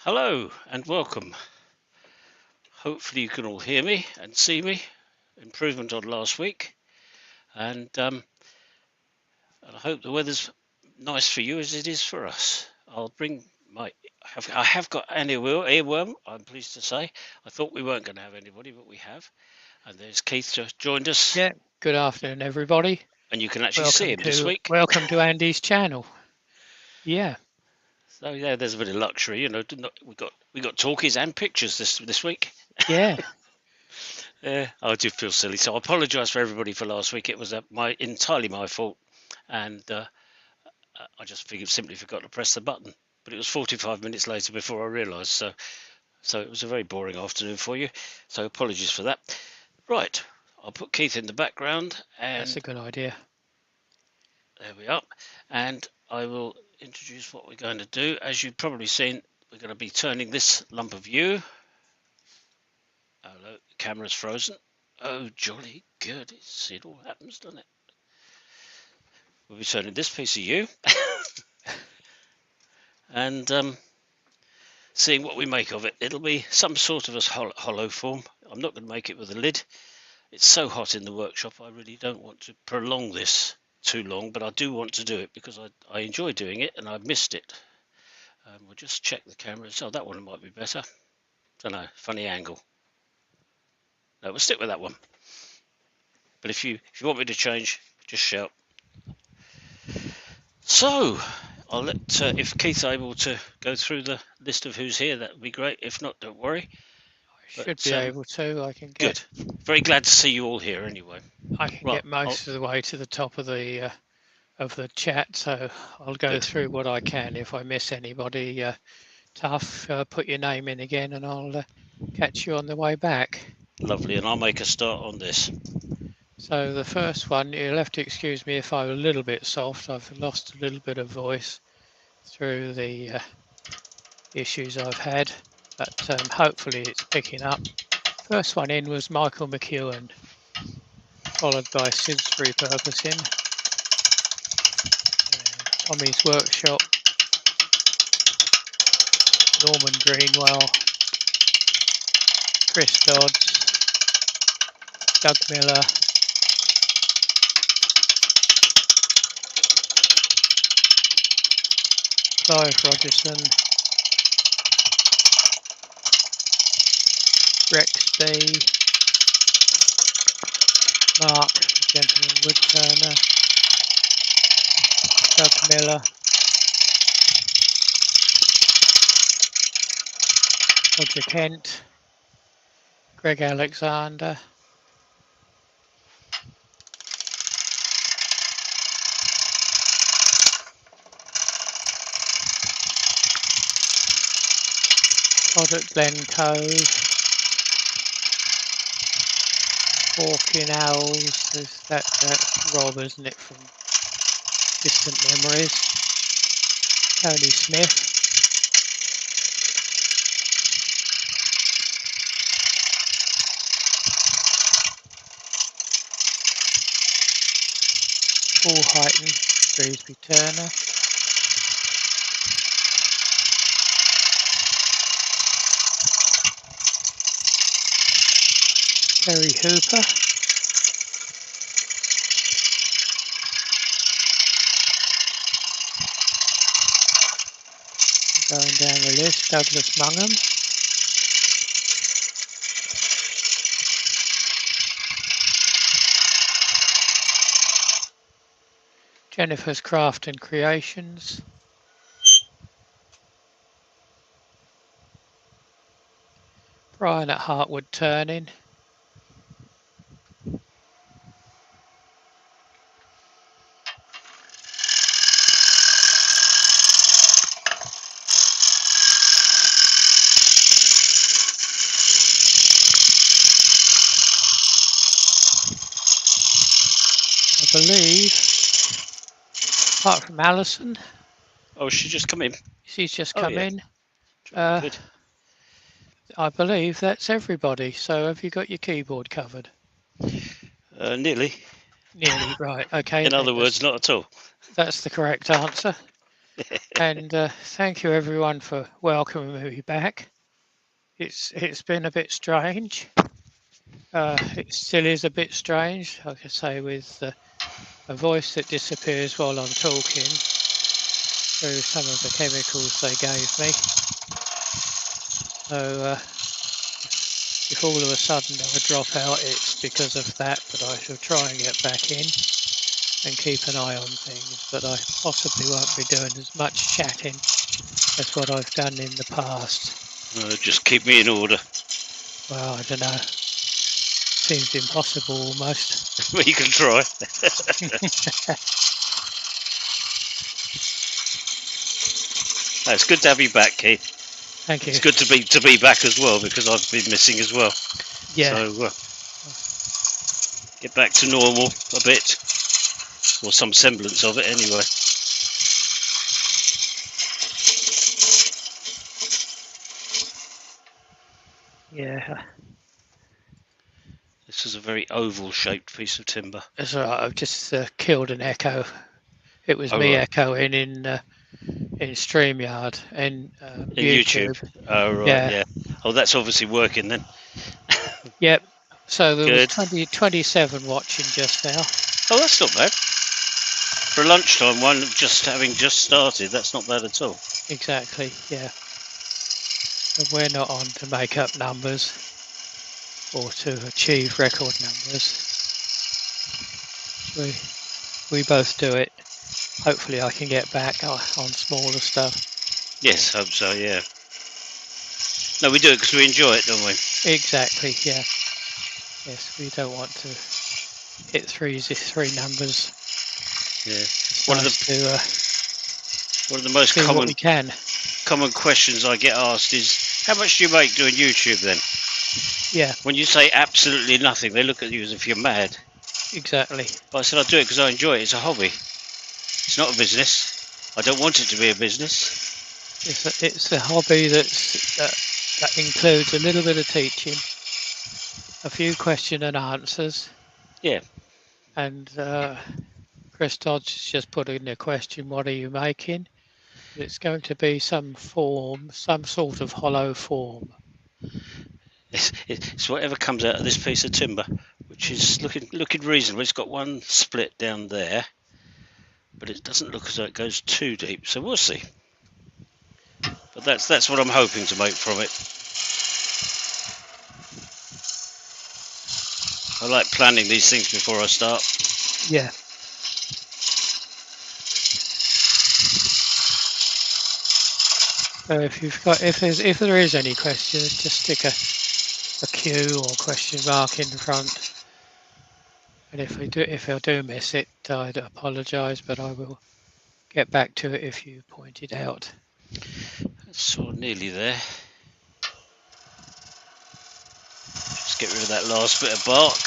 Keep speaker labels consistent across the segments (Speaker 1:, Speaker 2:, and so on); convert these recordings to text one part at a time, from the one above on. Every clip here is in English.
Speaker 1: Hello and welcome. Hopefully you can all hear me and see me. Improvement on last week, and I hope the weather's nice for you as it is for us. I'll bring my. I have got Annie earworm. I'm pleased to say. I thought we weren't going to have anybody, but we have. And there's Keith just joined us,
Speaker 2: Yeah, good afternoon, everybody.
Speaker 1: and you can actually see him this week.
Speaker 2: Welcome to Andy's channel. Yeah,
Speaker 1: So yeah, there's a bit of luxury, we got talkies and pictures this week.
Speaker 2: yeah,
Speaker 1: Yeah, I do feel silly, so I apologise for everybody for last week. It was entirely my fault, and I just simply forgot to press the button. But it was 45 minutes later before I realised. So it was a very boring afternoon for you. So apologies for that. Right, I'll put Keith in the background,
Speaker 2: that's a
Speaker 1: and
Speaker 2: good idea.
Speaker 1: there we are. And I will introduce what we're going to do. As you've probably seen, we're going to be turning this lump of yew. Hello, the camera's frozen. Oh, jolly good. It all happens, doesn't it? We'll be turning this piece of yew and seeing what we make of it. It'll be some sort of a hollow form. I'm not going to make it with a lid. It's so hot in the workshop, I really don't want to prolong this too long, but I do want to do it because I enjoy doing it and I missed it. We'll just check the cameras. Oh, that one might be better. Don't know, funny angle. No, we'll stick with that one. But if you want me to change, just shout. So I'll let if Keith's able to go through the list of who's here, that would be great. If not, don't worry.
Speaker 2: I should be able to.
Speaker 1: Good. Very glad to see you all here. Anyway,
Speaker 2: I can get most of the way to the top of the chat, so I'll go through what I can. If I miss anybody, tough. Put your name in again, and I'll catch you on the way back.
Speaker 1: Lovely, and I'll make a start on this.
Speaker 2: So the first one, you'll have to excuse me if I'm a little bit soft. I've lost a little bit of voice through the issues I've had, but hopefully it's picking up. First one in was Michael McEwen, followed by Sid's Repurposing, Tommy's Workshop, Norman Greenwell, Chris Dodds, Doug Miller, Clive Rogerson, Rex B, Mark, Gentleman Woodturner, Doug Miller, Roger Kent, Greg Alexander, Todd at Glen Cove, Hawking Owls, that's Rob, isn't it, from Distant Memories, Tony Smith, Paul Heighton, Greasby Turner, Terry Hooper, going down the list, Douglas Mungham, Jennifer's Craft and Creations, Brian at Hartwood Turning, I believe, apart from Alison.
Speaker 1: Oh, she just come in?
Speaker 2: She's just come in.
Speaker 1: Good.
Speaker 2: I believe that's everybody. So have you got your keyboard covered?
Speaker 1: Nearly.
Speaker 2: Nearly, right. Okay.
Speaker 1: In other words, not at all.
Speaker 2: That's the correct answer. And thank you everyone for welcoming me back. It's been a bit strange. It still is a bit strange, like I say, with a voice that disappears while I'm talking through some of the chemicals they gave me. So if all of a sudden I drop out, it's because of that, but I shall try and get back in and keep an eye on things. But I possibly won't be doing as much chatting as what I've done in the past.
Speaker 1: Just keep me in order.
Speaker 2: Well, I don't know. Seems impossible almost.
Speaker 1: Well, you can try. It's good to have you back, Keith.
Speaker 2: Thank you.
Speaker 1: It's good to be back as well, because I've been missing as well.
Speaker 2: Yeah.
Speaker 1: So get back to normal a bit, or some semblance of it anyway.
Speaker 2: Yeah.
Speaker 1: This is a very oval-shaped piece of timber.
Speaker 2: That's all right. I've just killed an echo. It was
Speaker 1: Oh,
Speaker 2: me
Speaker 1: right.
Speaker 2: echoing in StreamYard and
Speaker 1: In YouTube. Oh, right, yeah. Oh, that's obviously working then.
Speaker 2: Yep. So there was
Speaker 1: Good.
Speaker 2: 27 watching just now.
Speaker 1: Oh, that's not bad. For a lunchtime one, having just started, that's not bad at all.
Speaker 2: Exactly. Yeah. And we're not on to make up numbers or to achieve record numbers. We both do it. Hopefully I can get back on smaller stuff.
Speaker 1: Yes, hope so, yeah. No, we do it because we enjoy it, don't we?
Speaker 2: Exactly, yeah. Yes, we don't want to hit three numbers.
Speaker 1: Yeah.
Speaker 2: It's
Speaker 1: One of the most
Speaker 2: do what we can.
Speaker 1: common questions I get asked is, how much do you make doing YouTube then?
Speaker 2: Yeah.
Speaker 1: When you say absolutely nothing, they look at you as if you're mad.
Speaker 2: Exactly.
Speaker 1: But I said I do it because I enjoy it. It's a hobby. It's not a business. I don't want it to be a business.
Speaker 2: It's a hobby that includes a little bit of teaching, a few question and answers.
Speaker 1: Yeah.
Speaker 2: And Chris Dodge has just put in a question, what are you making? It's going to be some sort of hollow form.
Speaker 1: It's whatever comes out of this piece of timber, which is looking reasonable. It's got one split down there, but it doesn't look as though it goes too deep. So we'll see. But that's what I'm hoping to make from it. I like planning these things before I start.
Speaker 2: Yeah. So if there is any questions, just stick a Q or question mark in front. And if I do miss it, I'd apologise, but I will get back to it if you point it out.
Speaker 1: So nearly there. Just get rid of that last bit of bark.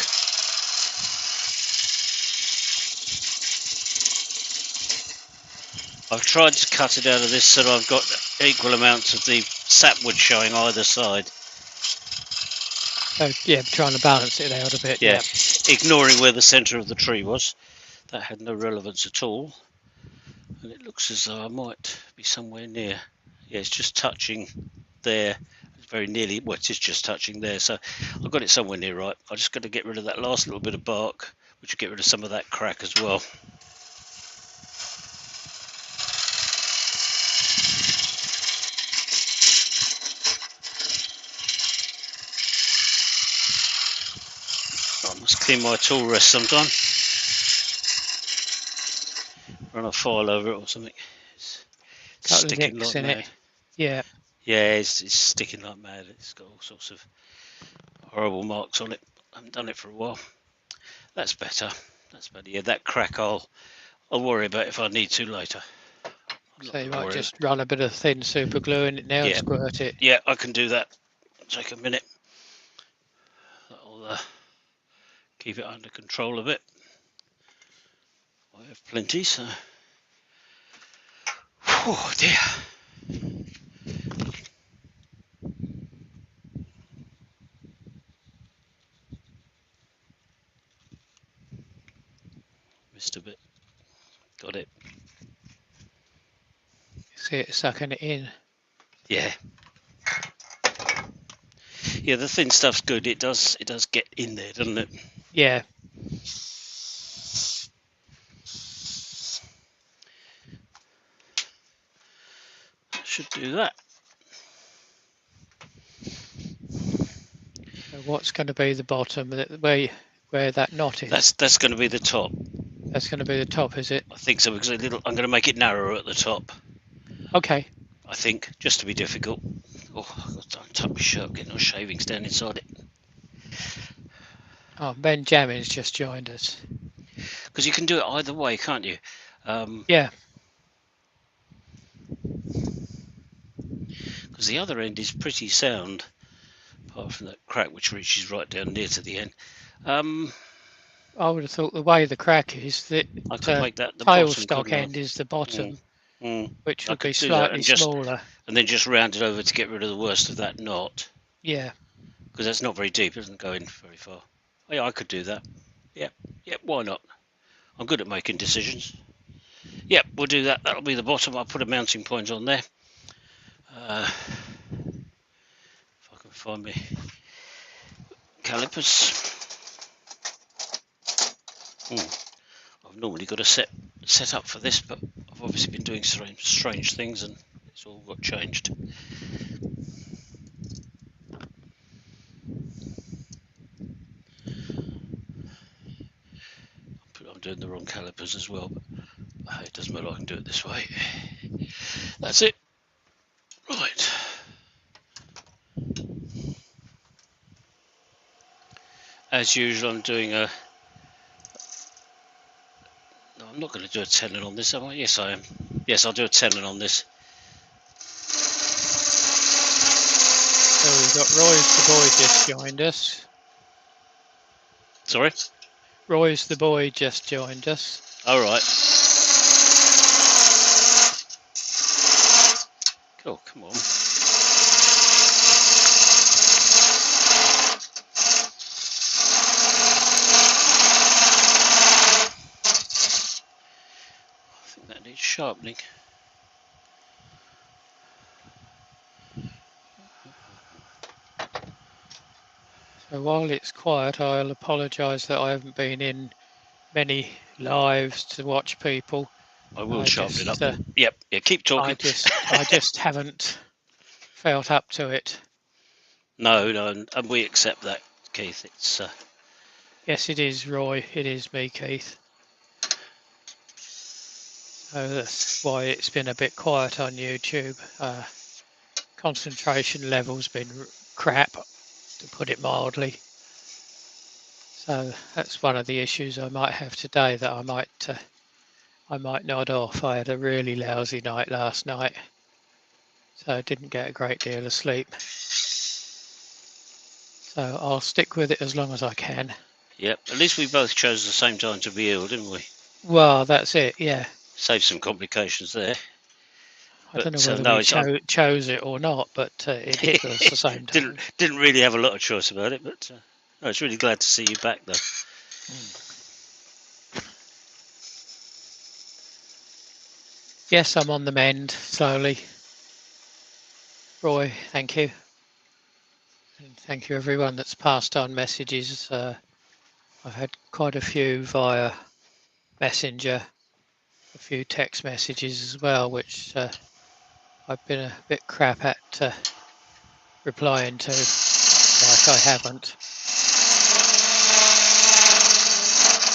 Speaker 1: I've tried to cut it out of this so that I've got equal amounts of the sapwood showing either side.
Speaker 2: So yeah, trying to balance it out a bit.
Speaker 1: Yeah, ignoring where the centre of the tree was. That had no relevance at all. And it looks as though I might be somewhere near. Yeah, it's just touching there. It's very nearly, well, it is just touching there. So I've got it somewhere near right. I just got to get rid of that last little bit of bark, which will get rid of some of that crack as well. I must clean my tool rest sometime. Run a file over it or something. It's sticking like mad.
Speaker 2: Yeah.
Speaker 1: Yeah, it's sticking like mad. It's got all sorts of horrible marks on it. I haven't done it for a while. That's better. That's better. Yeah, that crack I'll worry about if I need to later.
Speaker 2: So you might just run a bit of thin super glue in it now and squirt it.
Speaker 1: Yeah, I can do that. It'll take a minute. That'll keep it under control a bit. I have plenty, so. Oh dear. Missed a bit. Got it.
Speaker 2: See it sucking it in.
Speaker 1: Yeah. Yeah, the thin stuff's good. It does get in there, doesn't it?
Speaker 2: Yeah.
Speaker 1: Should do that.
Speaker 2: So what's going to be the bottom? Where that knot is?
Speaker 1: That's going to be the top.
Speaker 2: That's going to be the top, is it?
Speaker 1: I think so, because I'm going to make it narrower at the top.
Speaker 2: Okay.
Speaker 1: I think, just to be difficult. Oh, I've got to tuck my shirt, getting those shavings down inside it.
Speaker 2: Oh, Benjamin's just joined us.
Speaker 1: Because you can do it either way, can't you?
Speaker 2: Yeah.
Speaker 1: Because the other end is pretty sound, apart from that crack which reaches right down near to the end.
Speaker 2: I would have thought the way the crack is that
Speaker 1: I could make that the
Speaker 2: tailstock
Speaker 1: bottom,
Speaker 2: end is the bottom, which
Speaker 1: I
Speaker 2: would be
Speaker 1: could do that
Speaker 2: slightly
Speaker 1: and just-
Speaker 2: smaller.
Speaker 1: And then just round it over to get rid of the worst of that knot.
Speaker 2: Yeah.
Speaker 1: Because that's not very deep, it doesn't go in very far. Oh, yeah, I could do that. Yep, why not? I'm good at making decisions. Yep, we'll do that. That'll be the bottom. I'll put a mounting point on there. If I can find me calipers. I've normally got a set up for this, but I've obviously been doing strange things and it's all got changed. I'm doing the wrong calipers as well, but it doesn't matter, I can do it this way. That's it. Right. As usual, I'm doing a... No, I'm not going to do a tenon on this, am I? Yes, I am. Yes, I'll do a tenon on this.
Speaker 2: So we've got Roy's the boy just joined us.
Speaker 1: Sorry?
Speaker 2: Roy's the boy just joined us.
Speaker 1: All right. Cool, come on. I think that needs sharpening.
Speaker 2: So while it's quiet, I'll apologise that I haven't been in many lives to watch people.
Speaker 1: I will sharpen it up. Yep, yeah, keep talking.
Speaker 2: I just haven't felt up to it.
Speaker 1: No, and we accept that, Keith. It's
Speaker 2: Yes, it is, Roy. It is me, Keith. So that's why it's been a bit quiet on YouTube. Concentration level's been crap, to put it mildly. So that's one of the issues I might have today, that I might nod off. I had a really lousy night last night, so I didn't get a great deal of sleep. So I'll stick with it as long as I can.
Speaker 1: Yep, at least we both chose the same time to be ill, didn't we?
Speaker 2: Well, that's it, yeah.
Speaker 1: Saved some complications there.
Speaker 2: I don't know whether we chose it or not, but it hit us at the same time.
Speaker 1: Didn't really have a lot of choice about it, but I was really glad to see you back, though.
Speaker 2: Yes, I'm on the mend, slowly. Roy, thank you. And thank you everyone that's passed on messages. I've had quite a few via Messenger, a few text messages as well, which I've been a bit crap at replying to, like I haven't.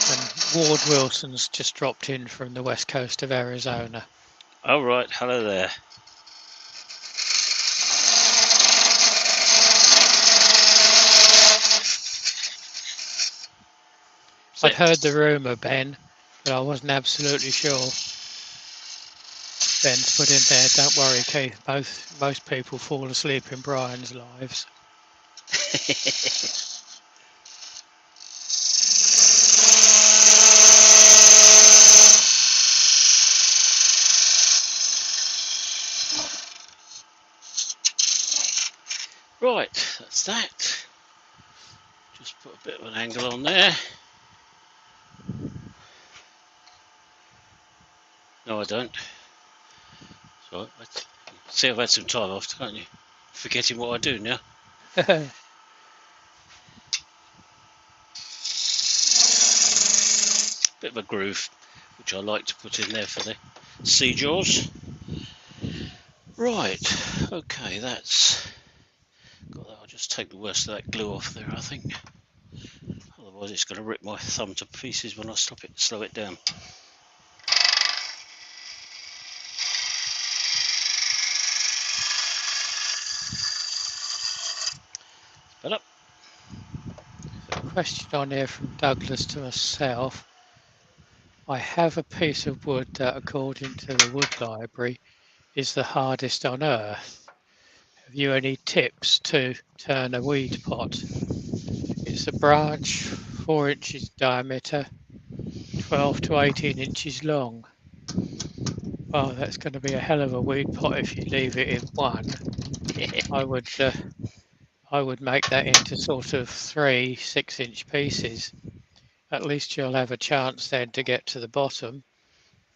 Speaker 2: And Ward Wilson's just dropped in from the west coast of Arizona.
Speaker 1: All right, hello there.
Speaker 2: I'd heard the rumour, Ben, but I wasn't absolutely sure. Ben's put in there, don't worry, Keith, most people fall asleep in Brian's lives.
Speaker 1: Right, that's that. Just put a bit of an angle on there. No, I don't. Right. See, I've had some time off, can't you? Forgetting what I do now. Bit of a groove, which I like to put in there for the sea jaws. Right, okay, that's got that. I'll just take the worst of that glue off there, I think. Otherwise, it's going to rip my thumb to pieces when I slow it down. But up.
Speaker 2: A question on here from Douglas to myself. I have a piece of wood that, according to the wood library, is the hardest on earth. Have you any tips to turn a weed pot? It's a branch 4 inches diameter, 12 to 18 inches long. Well, that's going to be a hell of a weed pot if you leave it in one. I would make that into sort of 3 6-inch pieces. At least you'll have a chance then to get to the bottom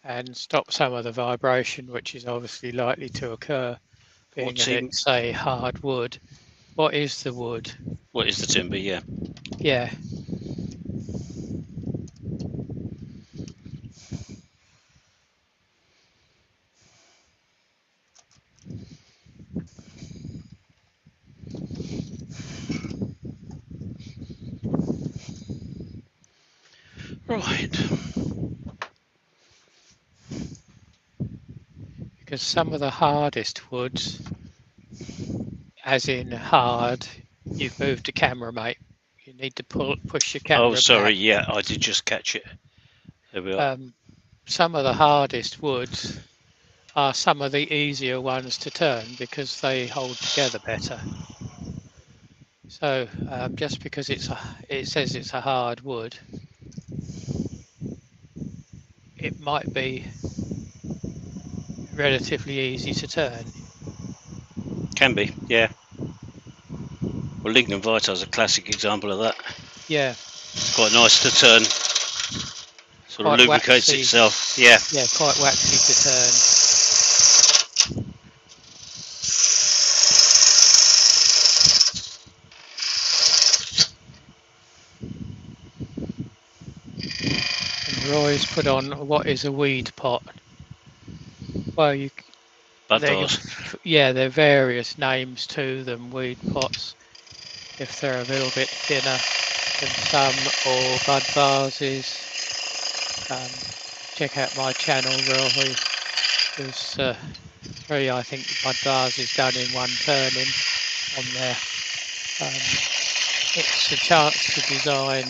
Speaker 2: and stop some of the vibration, which is obviously likely to occur, being that it's a hard wood. What is the wood?
Speaker 1: What is the timber? Yeah.
Speaker 2: Yeah.
Speaker 1: Right.
Speaker 2: Because some of the hardest woods, as in hard, you've moved the camera, mate. You need to push your camera.
Speaker 1: Oh, sorry.
Speaker 2: Back.
Speaker 1: Yeah, I did just catch it. There we are.
Speaker 2: Some of the hardest woods are some of the easier ones to turn because they hold together better. So just because it says it's a hard wood, it might be relatively easy to turn.
Speaker 1: Can be, yeah. Well, Lignum Vitae is a classic example of that.
Speaker 2: Yeah.
Speaker 1: It's quite nice to turn. Sort of lubricates itself. Yeah.
Speaker 2: Yeah, quite waxy to turn. And Roy's put on, what is a weed pot? Well, yeah, there are various names to them, weed pots. If they're a little bit thinner than some, or bud vases. Check out my channel, Roy. There's 3, I think, bud vases done in one turning on there. It's a chance to design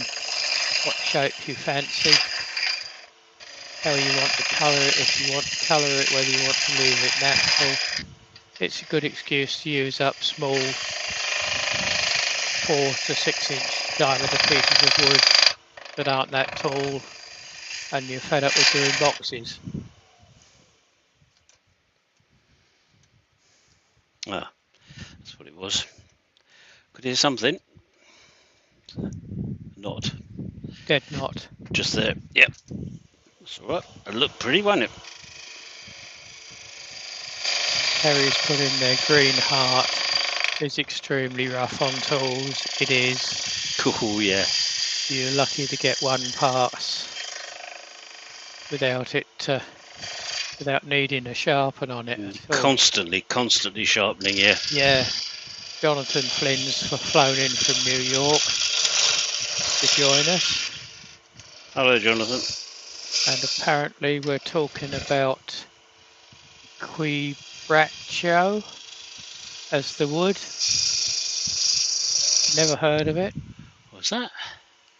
Speaker 2: what shape you fancy, how you want to colour it, if you want to colour it, whether you want to leave it natural. It's a good excuse to use up small 4 to 6 inch diameter pieces of wood that aren't that tall and you're fed up with doing boxes.
Speaker 1: Ah, that's what it was. Could hear something. Not.
Speaker 2: Dead knot.
Speaker 1: Just there. Yep. That's all right. It looked pretty, wasn't it?
Speaker 2: Terry's put in their green heart. It's extremely rough on tools. It is.
Speaker 1: Cool, yeah.
Speaker 2: You're lucky to get one pass without it, without needing a sharpen on it at all.
Speaker 1: Constantly sharpening, yeah.
Speaker 2: Yeah. Jonathan Flynn's flown in from New York to join us.
Speaker 1: Hello, Jonathan.
Speaker 2: And apparently we're talking about Quebracho as the wood. Never heard of it.
Speaker 1: What's that?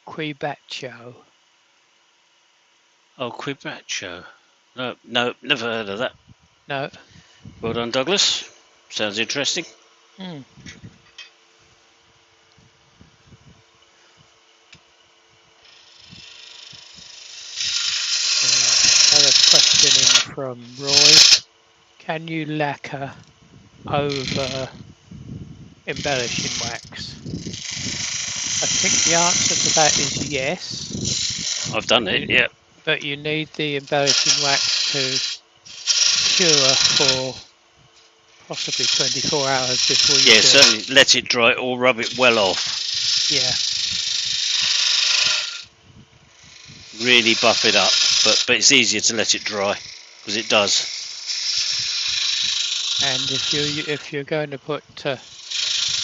Speaker 2: Quebracho.
Speaker 1: Oh, Quebracho. No, never heard of that.
Speaker 2: No.
Speaker 1: Well done, Douglas. Sounds interesting.
Speaker 2: Mm. Another question in from Roy. Can you lacquer over embellishing wax? I think the answer to that is yes.
Speaker 1: I've done it, yeah.
Speaker 2: But you need the embellishing wax to cure for possibly 24 hours before you
Speaker 1: Yeah,
Speaker 2: do
Speaker 1: certainly let it dry or rub it well off.
Speaker 2: it. Yeah.
Speaker 1: Really buff it up, but it's easier to let it dry because it does.
Speaker 2: And if you're going to put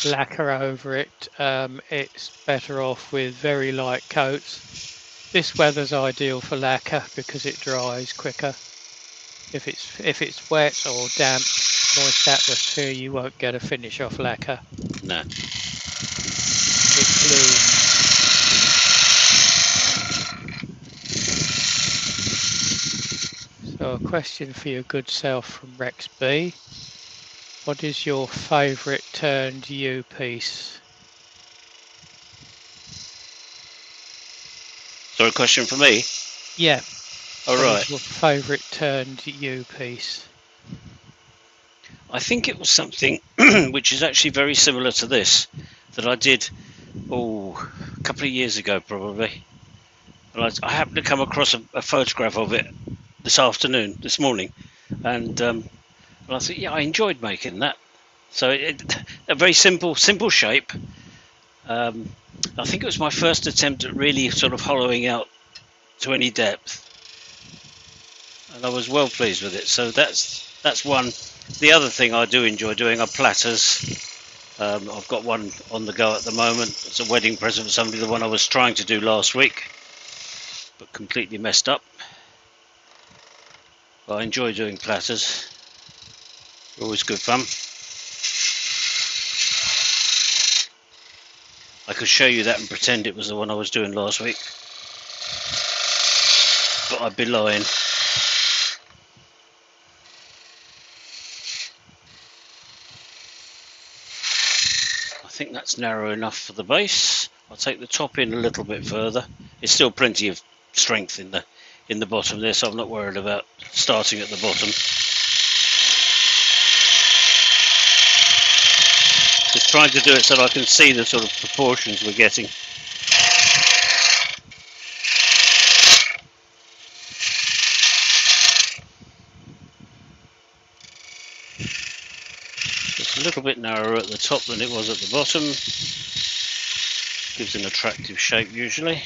Speaker 2: lacquer over it, it's better off with very light coats. This weather's ideal for lacquer because it dries quicker. If it's wet or damp, moist atmosphere, you won't get a finish off lacquer.
Speaker 1: No.
Speaker 2: It blooms. So a question for your good self from Rex B. What is your favourite turned U piece?
Speaker 1: Sorry, question for me?
Speaker 2: Yeah.
Speaker 1: All
Speaker 2: What
Speaker 1: right.
Speaker 2: is your favourite turned U piece?
Speaker 1: I think it was something which is actually very similar to this that I did a couple of years ago probably. And I happened to come across a photograph of it this morning, and I thought, yeah, I enjoyed making that. So a very simple shape. I think it was my first attempt at really sort of hollowing out to any depth, and I was well pleased with it. So that's one. The other thing I do enjoy doing are platters. I've got one on the go at the moment. It's a wedding present for somebody, the one I was trying to do last week, but completely messed up. But I enjoy doing platters. Always good fun. I could show you that and pretend it was the one I was doing last week, but I'd be lying. I think that's narrow enough for the base. I'll take the top in a little bit further. There's still plenty of strength in the bottom there, so I'm not worried about starting at the bottom. Just trying to do it so that I can see the sort of proportions we're getting. Just a little bit narrower at the top than it was at the bottom. Gives an attractive shape usually.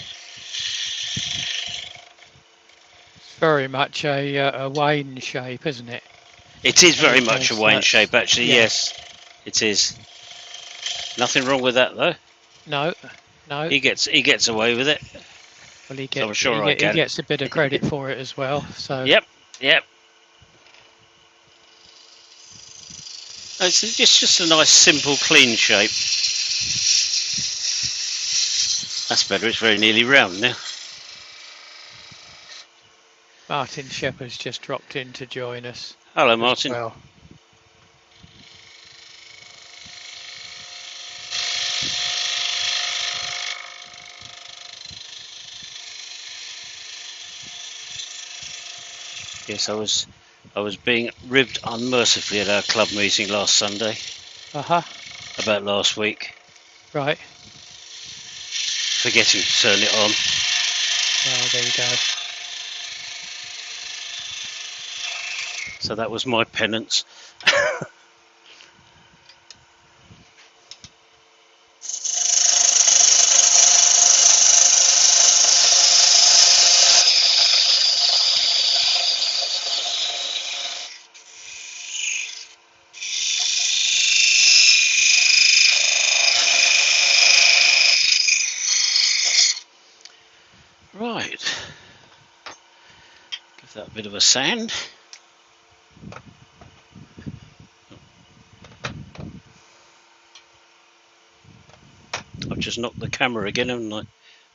Speaker 2: It's very much a Wayne shape, isn't it?
Speaker 1: It is very much a Wayne shape, actually.
Speaker 2: Yeah.
Speaker 1: Yes, it is. Nothing wrong with that though.
Speaker 2: No.
Speaker 1: He gets away with it.
Speaker 2: Well, he gets a bit of credit for it as well. So.
Speaker 1: Yep. It's just a nice, simple, clean shape. That's better. It's very nearly round now.
Speaker 2: Martin Shepherd's just dropped in to join us.
Speaker 1: Hello, Martin.
Speaker 2: Well.
Speaker 1: Yes, I was being ribbed unmercifully at our club meeting last Sunday. About last week.
Speaker 2: Right.
Speaker 1: Forgetting to turn it on.
Speaker 2: Oh, there you go.
Speaker 1: So that was my penance. Right. Give that a bit of a sand. I've just knocked the camera again, haven't I?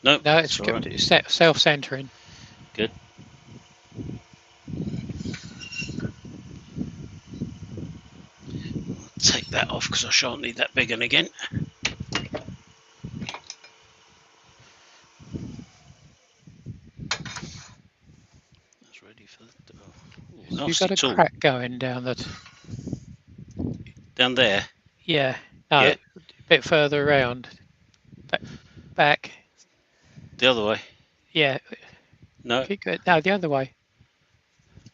Speaker 1: No,
Speaker 2: it's good. Right. It's self-centering.
Speaker 1: Good. Take that off because I shan't need that big one again. That's ready for the.
Speaker 2: You've got a crack going down that.
Speaker 1: Down there.
Speaker 2: Yeah. No, yeah. A bit further around. Back.
Speaker 1: The other way.
Speaker 2: Yeah.
Speaker 1: No.
Speaker 2: Keep going. No, the other way.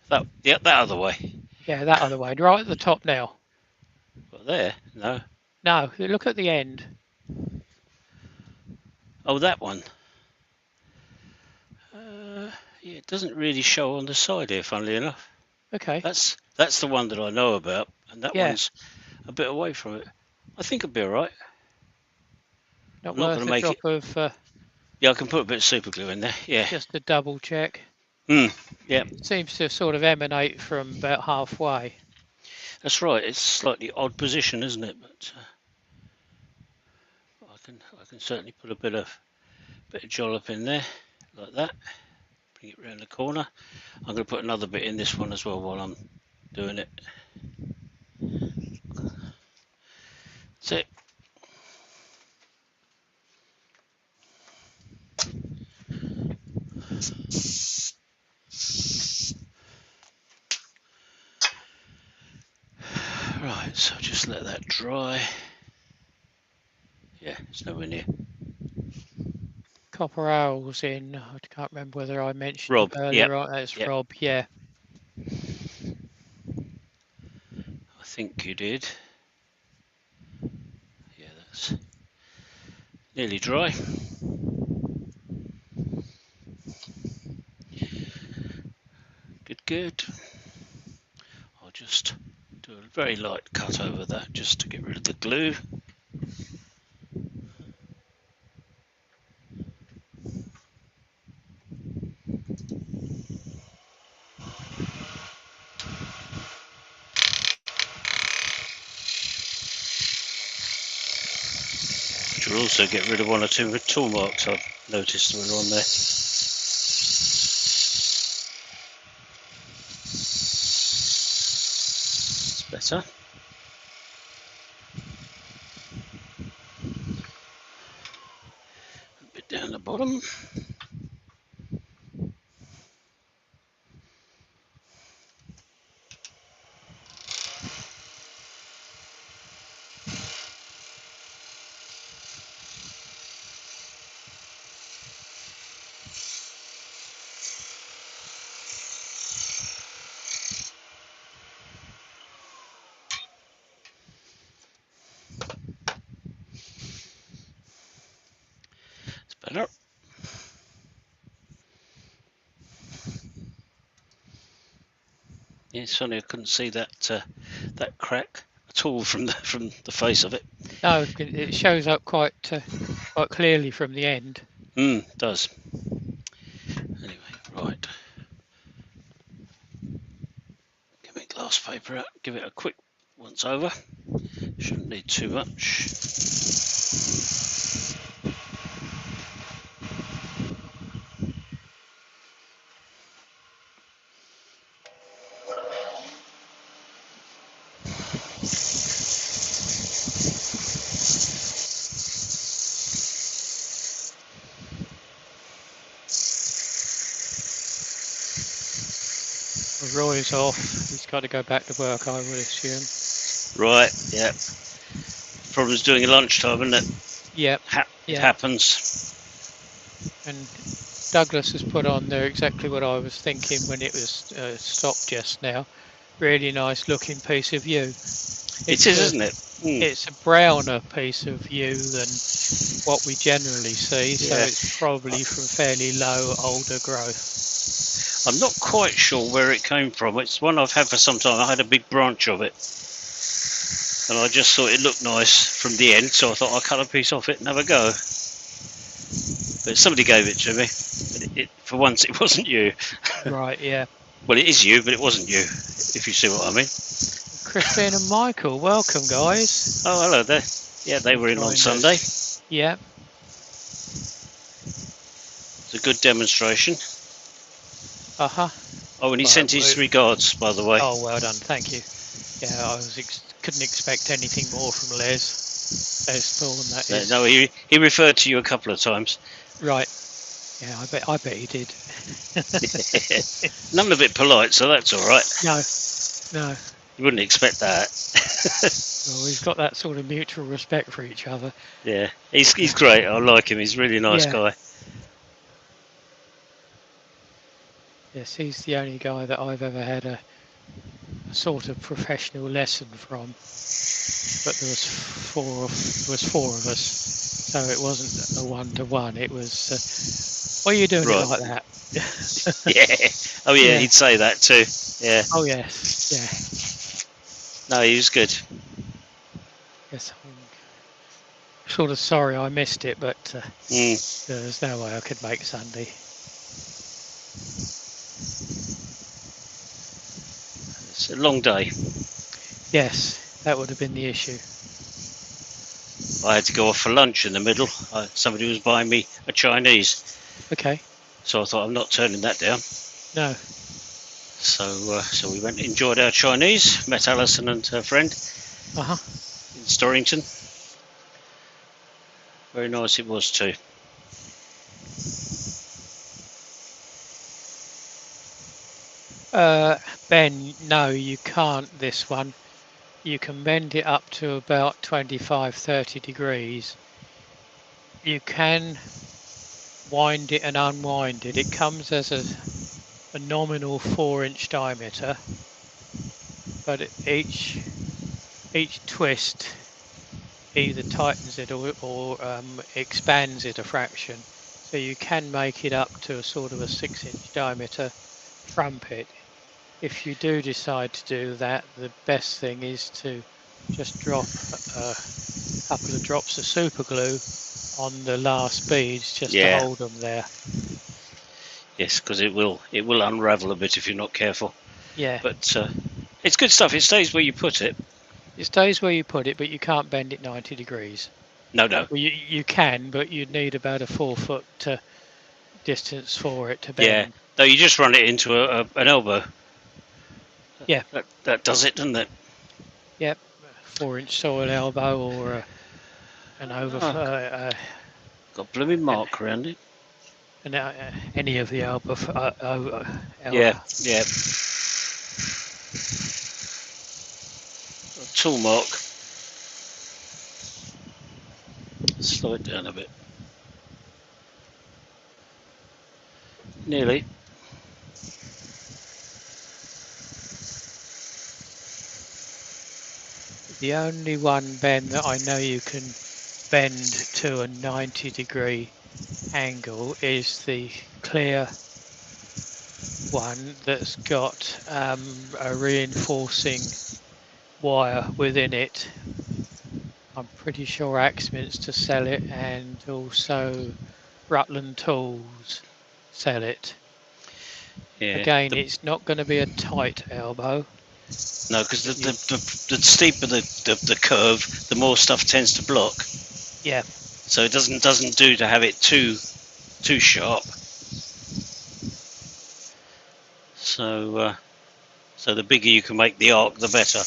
Speaker 1: That other way.
Speaker 2: Yeah, that other way, right at the top now.
Speaker 1: Well, there, no.
Speaker 2: No, look at the end.
Speaker 1: Oh, that one. Yeah, it doesn't really show on the side here, funnily enough.
Speaker 2: Okay.
Speaker 1: That's the one that I know about, and that
Speaker 2: Yeah.
Speaker 1: one's a bit away from it. I think it'll be all right.
Speaker 2: Not
Speaker 1: I'm not going
Speaker 2: worth
Speaker 1: to
Speaker 2: a
Speaker 1: make it.
Speaker 2: drop of
Speaker 1: Yeah, I can put a bit of super glue in there. Yeah.
Speaker 2: just a double check.
Speaker 1: Yeah,
Speaker 2: Seems to sort of emanate from about halfway.
Speaker 1: that's right. It's a slightly odd position, isn't it? But I can certainly put a bit of jollop in there, like that. Bring it round the corner. I'm going to put another bit in this one as well while I'm doing it. That's it. Right, so just let that dry. Yeah, it's nowhere near.
Speaker 2: Copper owls in. I can't remember whether I mentioned
Speaker 1: Rob,
Speaker 2: him earlier.
Speaker 1: yep,
Speaker 2: Right, that's
Speaker 1: yep.
Speaker 2: Rob. Yeah.
Speaker 1: I think you did. Yeah, that's nearly dry. Good. I'll just do a very light cut over that just to get rid of the glue. Which will also get rid of one or two tool marks I've noticed were on there. It's better. A bit down the bottom. It's better. Yeah, it's funny I couldn't see that that crack at all from the face of it.
Speaker 2: No, it shows up quite clearly from the end.
Speaker 1: It does. Anyway, right. Get my glass paper out. Give it a quick once over. Shouldn't need too much.
Speaker 2: Roy's off. He's got to go back to work, I would assume.
Speaker 1: Right, yeah. Problem's doing at lunchtime, isn't it?
Speaker 2: Yep.
Speaker 1: It happens.
Speaker 2: And Douglas has put on there exactly what I was thinking when it was stopped just now. Really nice looking piece of yew.
Speaker 1: It is, isn't it?
Speaker 2: It's a browner piece of yew than what we generally see, so it's probably from fairly low, older growth.
Speaker 1: I'm not quite sure where it came from. It's one I've had for some time. I had a big branch of it, and I just thought it looked nice from the end, so I thought I'll cut a piece off it and have a go. But somebody gave it to me. But for once, it wasn't you.
Speaker 2: Right, yeah.
Speaker 1: Well, it is you, but it wasn't you, if you see what I mean.
Speaker 2: Christine and Michael, welcome, guys.
Speaker 1: Oh, hello there. Yeah, they were in on Sunday.
Speaker 2: Yeah.
Speaker 1: It's a good demonstration.
Speaker 2: Uh-huh.
Speaker 1: Oh, and he sent his regards, by the way.
Speaker 2: Oh, well done, thank you. Yeah, I couldn't expect anything more from Les Thorne, that is.
Speaker 1: No, he referred to you a couple of times.
Speaker 2: Right. Yeah, I bet he did.
Speaker 1: None of it polite, so that's all right.
Speaker 2: No.
Speaker 1: You wouldn't expect that.
Speaker 2: Well, we've got that sort of mutual respect for each other.
Speaker 1: Yeah, he's great. I like him. He's a really nice guy.
Speaker 2: Yes, he's the only guy that I've ever had a sort of professional lesson from, but there was four of us, so it wasn't a one-to-one. It was, "Why are you doing
Speaker 1: Right.
Speaker 2: it like that?"
Speaker 1: Yeah. Oh yeah,
Speaker 2: Yeah.
Speaker 1: he'd say that too. Yeah.
Speaker 2: Oh yes, yeah,
Speaker 1: No, he was good.
Speaker 2: yes. I'm sort of sorry I missed it, but
Speaker 1: Mm.
Speaker 2: there's no way I could make Sunday.
Speaker 1: It's a long day.
Speaker 2: Yes, that would have been the issue.
Speaker 1: I had to go off for lunch in the middle. Somebody was buying me a Chinese,
Speaker 2: Okay.
Speaker 1: so I thought I'm not turning that down.
Speaker 2: No.
Speaker 1: So we went and enjoyed our Chinese. Met Alison and her friend
Speaker 2: Uh-huh.
Speaker 1: in Storrington. Very nice it was too.
Speaker 2: Ben, no, you can't this one. You can bend it up to about 25-30 degrees. You can wind it and unwind it. It comes as a nominal 4-inch diameter, but each twist either tightens it or expands it a fraction. So you can make it up to a sort of a 6-inch diameter trumpet. If you do decide to do that, the best thing is to just drop a couple of drops of super glue on the last beads just to hold them there.
Speaker 1: Yes, because it will unravel a bit if you're not careful.
Speaker 2: Yeah.
Speaker 1: But it's good stuff. It stays where you put it.
Speaker 2: It stays where you put it, but you can't bend it 90 degrees.
Speaker 1: No.
Speaker 2: Well, you can, but you'd need about a 4-foot distance for it to bend.
Speaker 1: Yeah. No, you just run it into an elbow.
Speaker 2: Yeah.
Speaker 1: That does it, doesn't it?
Speaker 2: Yep. 4-inch soil elbow or an over.
Speaker 1: Got a blooming mark around it.
Speaker 2: And any of the elbow.
Speaker 1: Yeah. A tool mark. Slow it down a bit. Nearly.
Speaker 2: The only one, Ben, that I know you can bend to a 90-degree angle is the clear one that's got a reinforcing wire within it. I'm pretty sure Axminster sell it, and also Rutland Tools sell it.
Speaker 1: Yeah.
Speaker 2: Again, it's not going to be a tight elbow.
Speaker 1: No, because the steeper the curve, the more stuff tends to block.
Speaker 2: Yeah.
Speaker 1: So it doesn't do to have it too sharp. So the bigger you can make the arc, the better.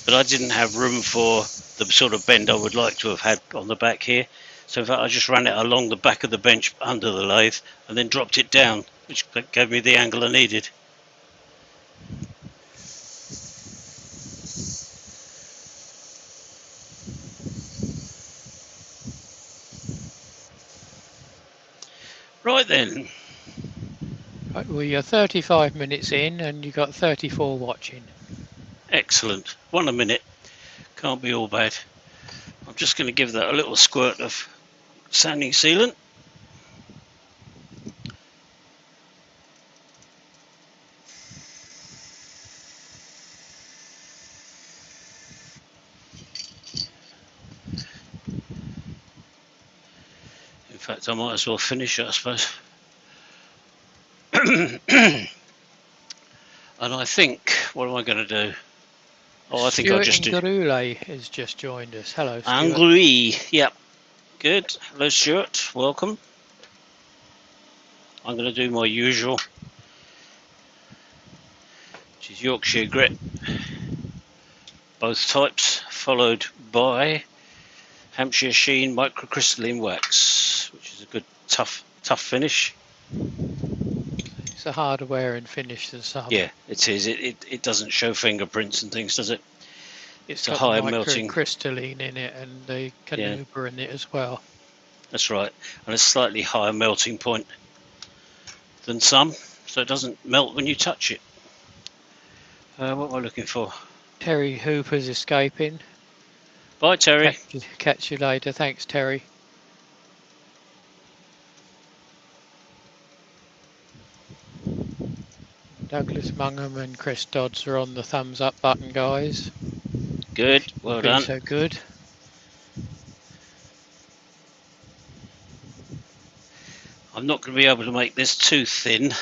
Speaker 1: But I didn't have room for the sort of bend I would like to have had on the back here. So in fact, I just ran it along the back of the bench under the lathe and then dropped it down, which gave me the angle I needed. Right then.
Speaker 2: Right, well, you're 35 minutes in and you've got 34 watching.
Speaker 1: Excellent. 1 a minute. Can't be all bad. I'm just going to give that a little squirt of sanding sealant. In fact, I might as well finish it, I suppose. And I think, what am I going to do? Oh, I think I'll just do...
Speaker 2: Stuart has just joined us. Hello, Stuart.
Speaker 1: Angry, yep. Good. Hello, Stuart. Welcome. I'm going to do my usual, which is Yorkshire grit. Both types, followed by Hampshire Sheen microcrystalline wax, which is a good tough finish.
Speaker 2: It's a harder wearing finish than some.
Speaker 1: Yeah, it is. It doesn't show fingerprints and things, does it?
Speaker 2: It's
Speaker 1: a
Speaker 2: got
Speaker 1: higher melting
Speaker 2: crystalline in it and the Canuba in it as well.
Speaker 1: That's right, and a slightly higher melting point than some. so it doesn't melt when you touch it. What am I looking for?
Speaker 2: Terry Hooper's escaping.
Speaker 1: Bye, Terry.
Speaker 2: Catch you later. Thanks, Terry. Douglas Mungham and Chris Dodds are on the thumbs up button, guys.
Speaker 1: Good, well done.
Speaker 2: So good.
Speaker 1: I'm not going to be able to make this too thin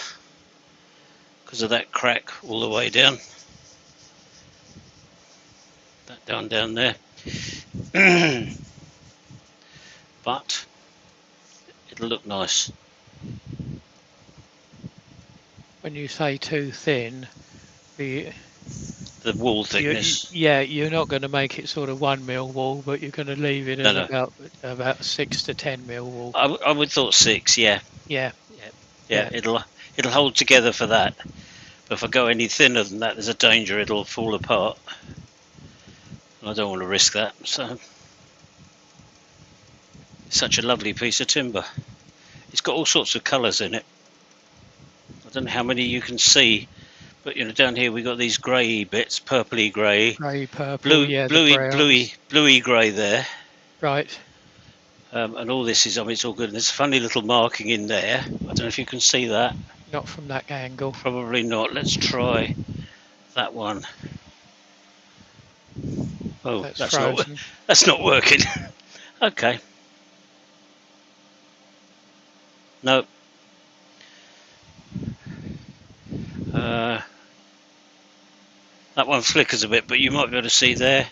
Speaker 1: because of that crack all the way down. That down there. But it'll look nice.
Speaker 2: When you say too thin,
Speaker 1: the wall thickness.
Speaker 2: You're not going to make it sort of 1 mil wall, but you're going to leave it at about 6 to 10 mil wall.
Speaker 1: I would thought 6, yeah.
Speaker 2: Yeah.
Speaker 1: It'll hold together for that. But if I go any thinner than that, there's a danger it'll fall apart. I don't want to risk that. So, such a lovely piece of timber. It's got all sorts of colours in it. I don't know how many you can see, but down here we've got these grey bits, purpley grey,
Speaker 2: purple,
Speaker 1: bluey grey there.
Speaker 2: Right.
Speaker 1: And all this is, it's all good. And there's a funny little marking in there. I don't know if you can see that.
Speaker 2: Not from that angle.
Speaker 1: Probably not. Let's try that one. Oh, that's not working. Okay. No. That one flickers a bit, but you might be able to see there.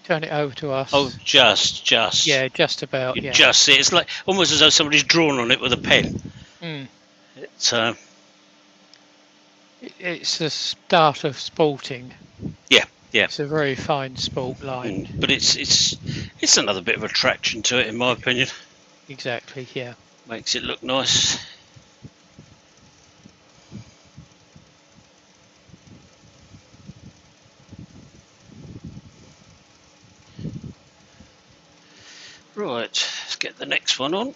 Speaker 2: Turn it over to us.
Speaker 1: Oh, just.
Speaker 2: Yeah, just about.
Speaker 1: You just see it. It's like almost as though somebody's drawn on it with a pen.
Speaker 2: It's the start of sporting.
Speaker 1: Yeah.
Speaker 2: It's a very fine sport line.
Speaker 1: But it's another bit of attraction to it, in my opinion.
Speaker 2: Exactly. Yeah.
Speaker 1: Makes it look nice. Right, let's get the next one on.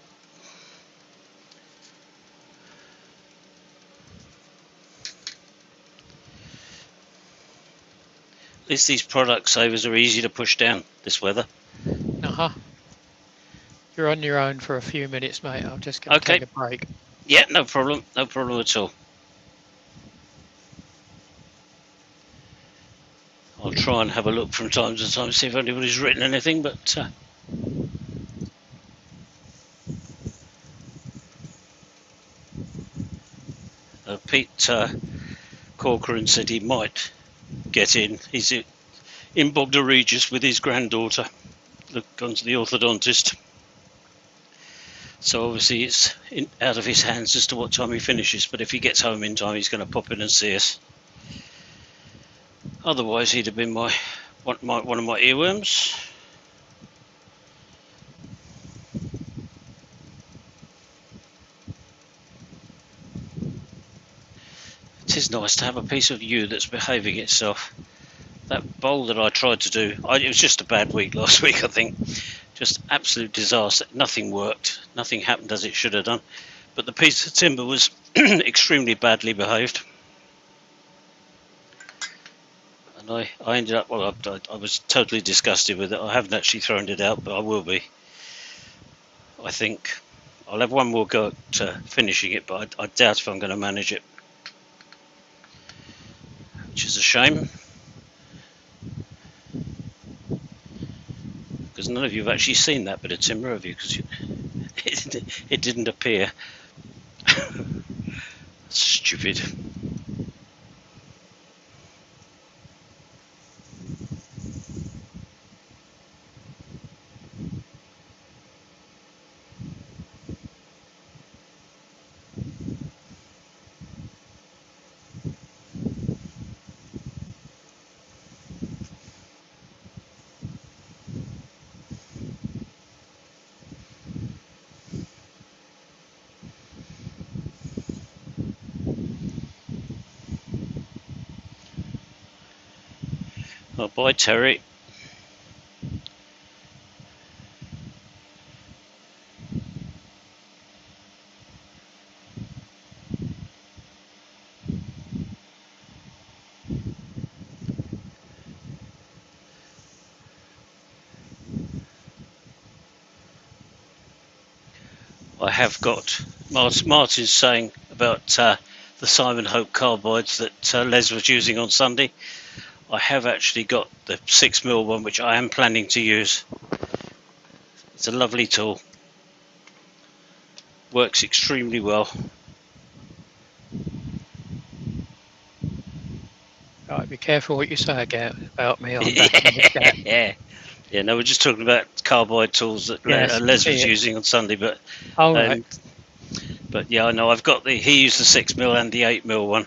Speaker 1: At least these product savers are easy to push down this weather.
Speaker 2: You're on your own for a few minutes, mate. I'll just take a break.
Speaker 1: Yeah, no problem at all. I'll try and have a look from time to time, see if anybody's written anything, but Pete Corcoran said he might get in. He's in Bogda Regis with his granddaughter, gone to the orthodontist. So obviously it's out of his hands as to what time he finishes, but if he gets home in time, he's going to pop in and see us. Otherwise, he'd have been one of my earworms. It is nice to have a piece of yew that's behaving itself. That bowl that I tried to do, it was just a bad week last week, I think. Just absolute disaster. Nothing worked. Nothing happened as it should have done. But the piece of timber was extremely badly behaved. And I ended up, I was totally disgusted with it. I haven't actually thrown it out, but I will be. I think I'll have one more go at finishing it, but I doubt if I'm going to manage it. Which is a shame. Because none of you have actually seen that bit of timber, have you? Because it didn't appear. Stupid. Oh, bye, Terry. I have got Martin's saying about the Simon Hope carbides that Les was using on Sunday. I have actually got the 6mm one, which I am planning to use. It's a lovely tool. Works extremely well.
Speaker 2: Right, be careful what you say about me on that.
Speaker 1: Yeah, no, we're just talking about carbide tools that
Speaker 2: Yes,
Speaker 1: Les was using on Sunday, but
Speaker 2: right.
Speaker 1: But yeah, I know I've got he used the 6mm and the 8mm one.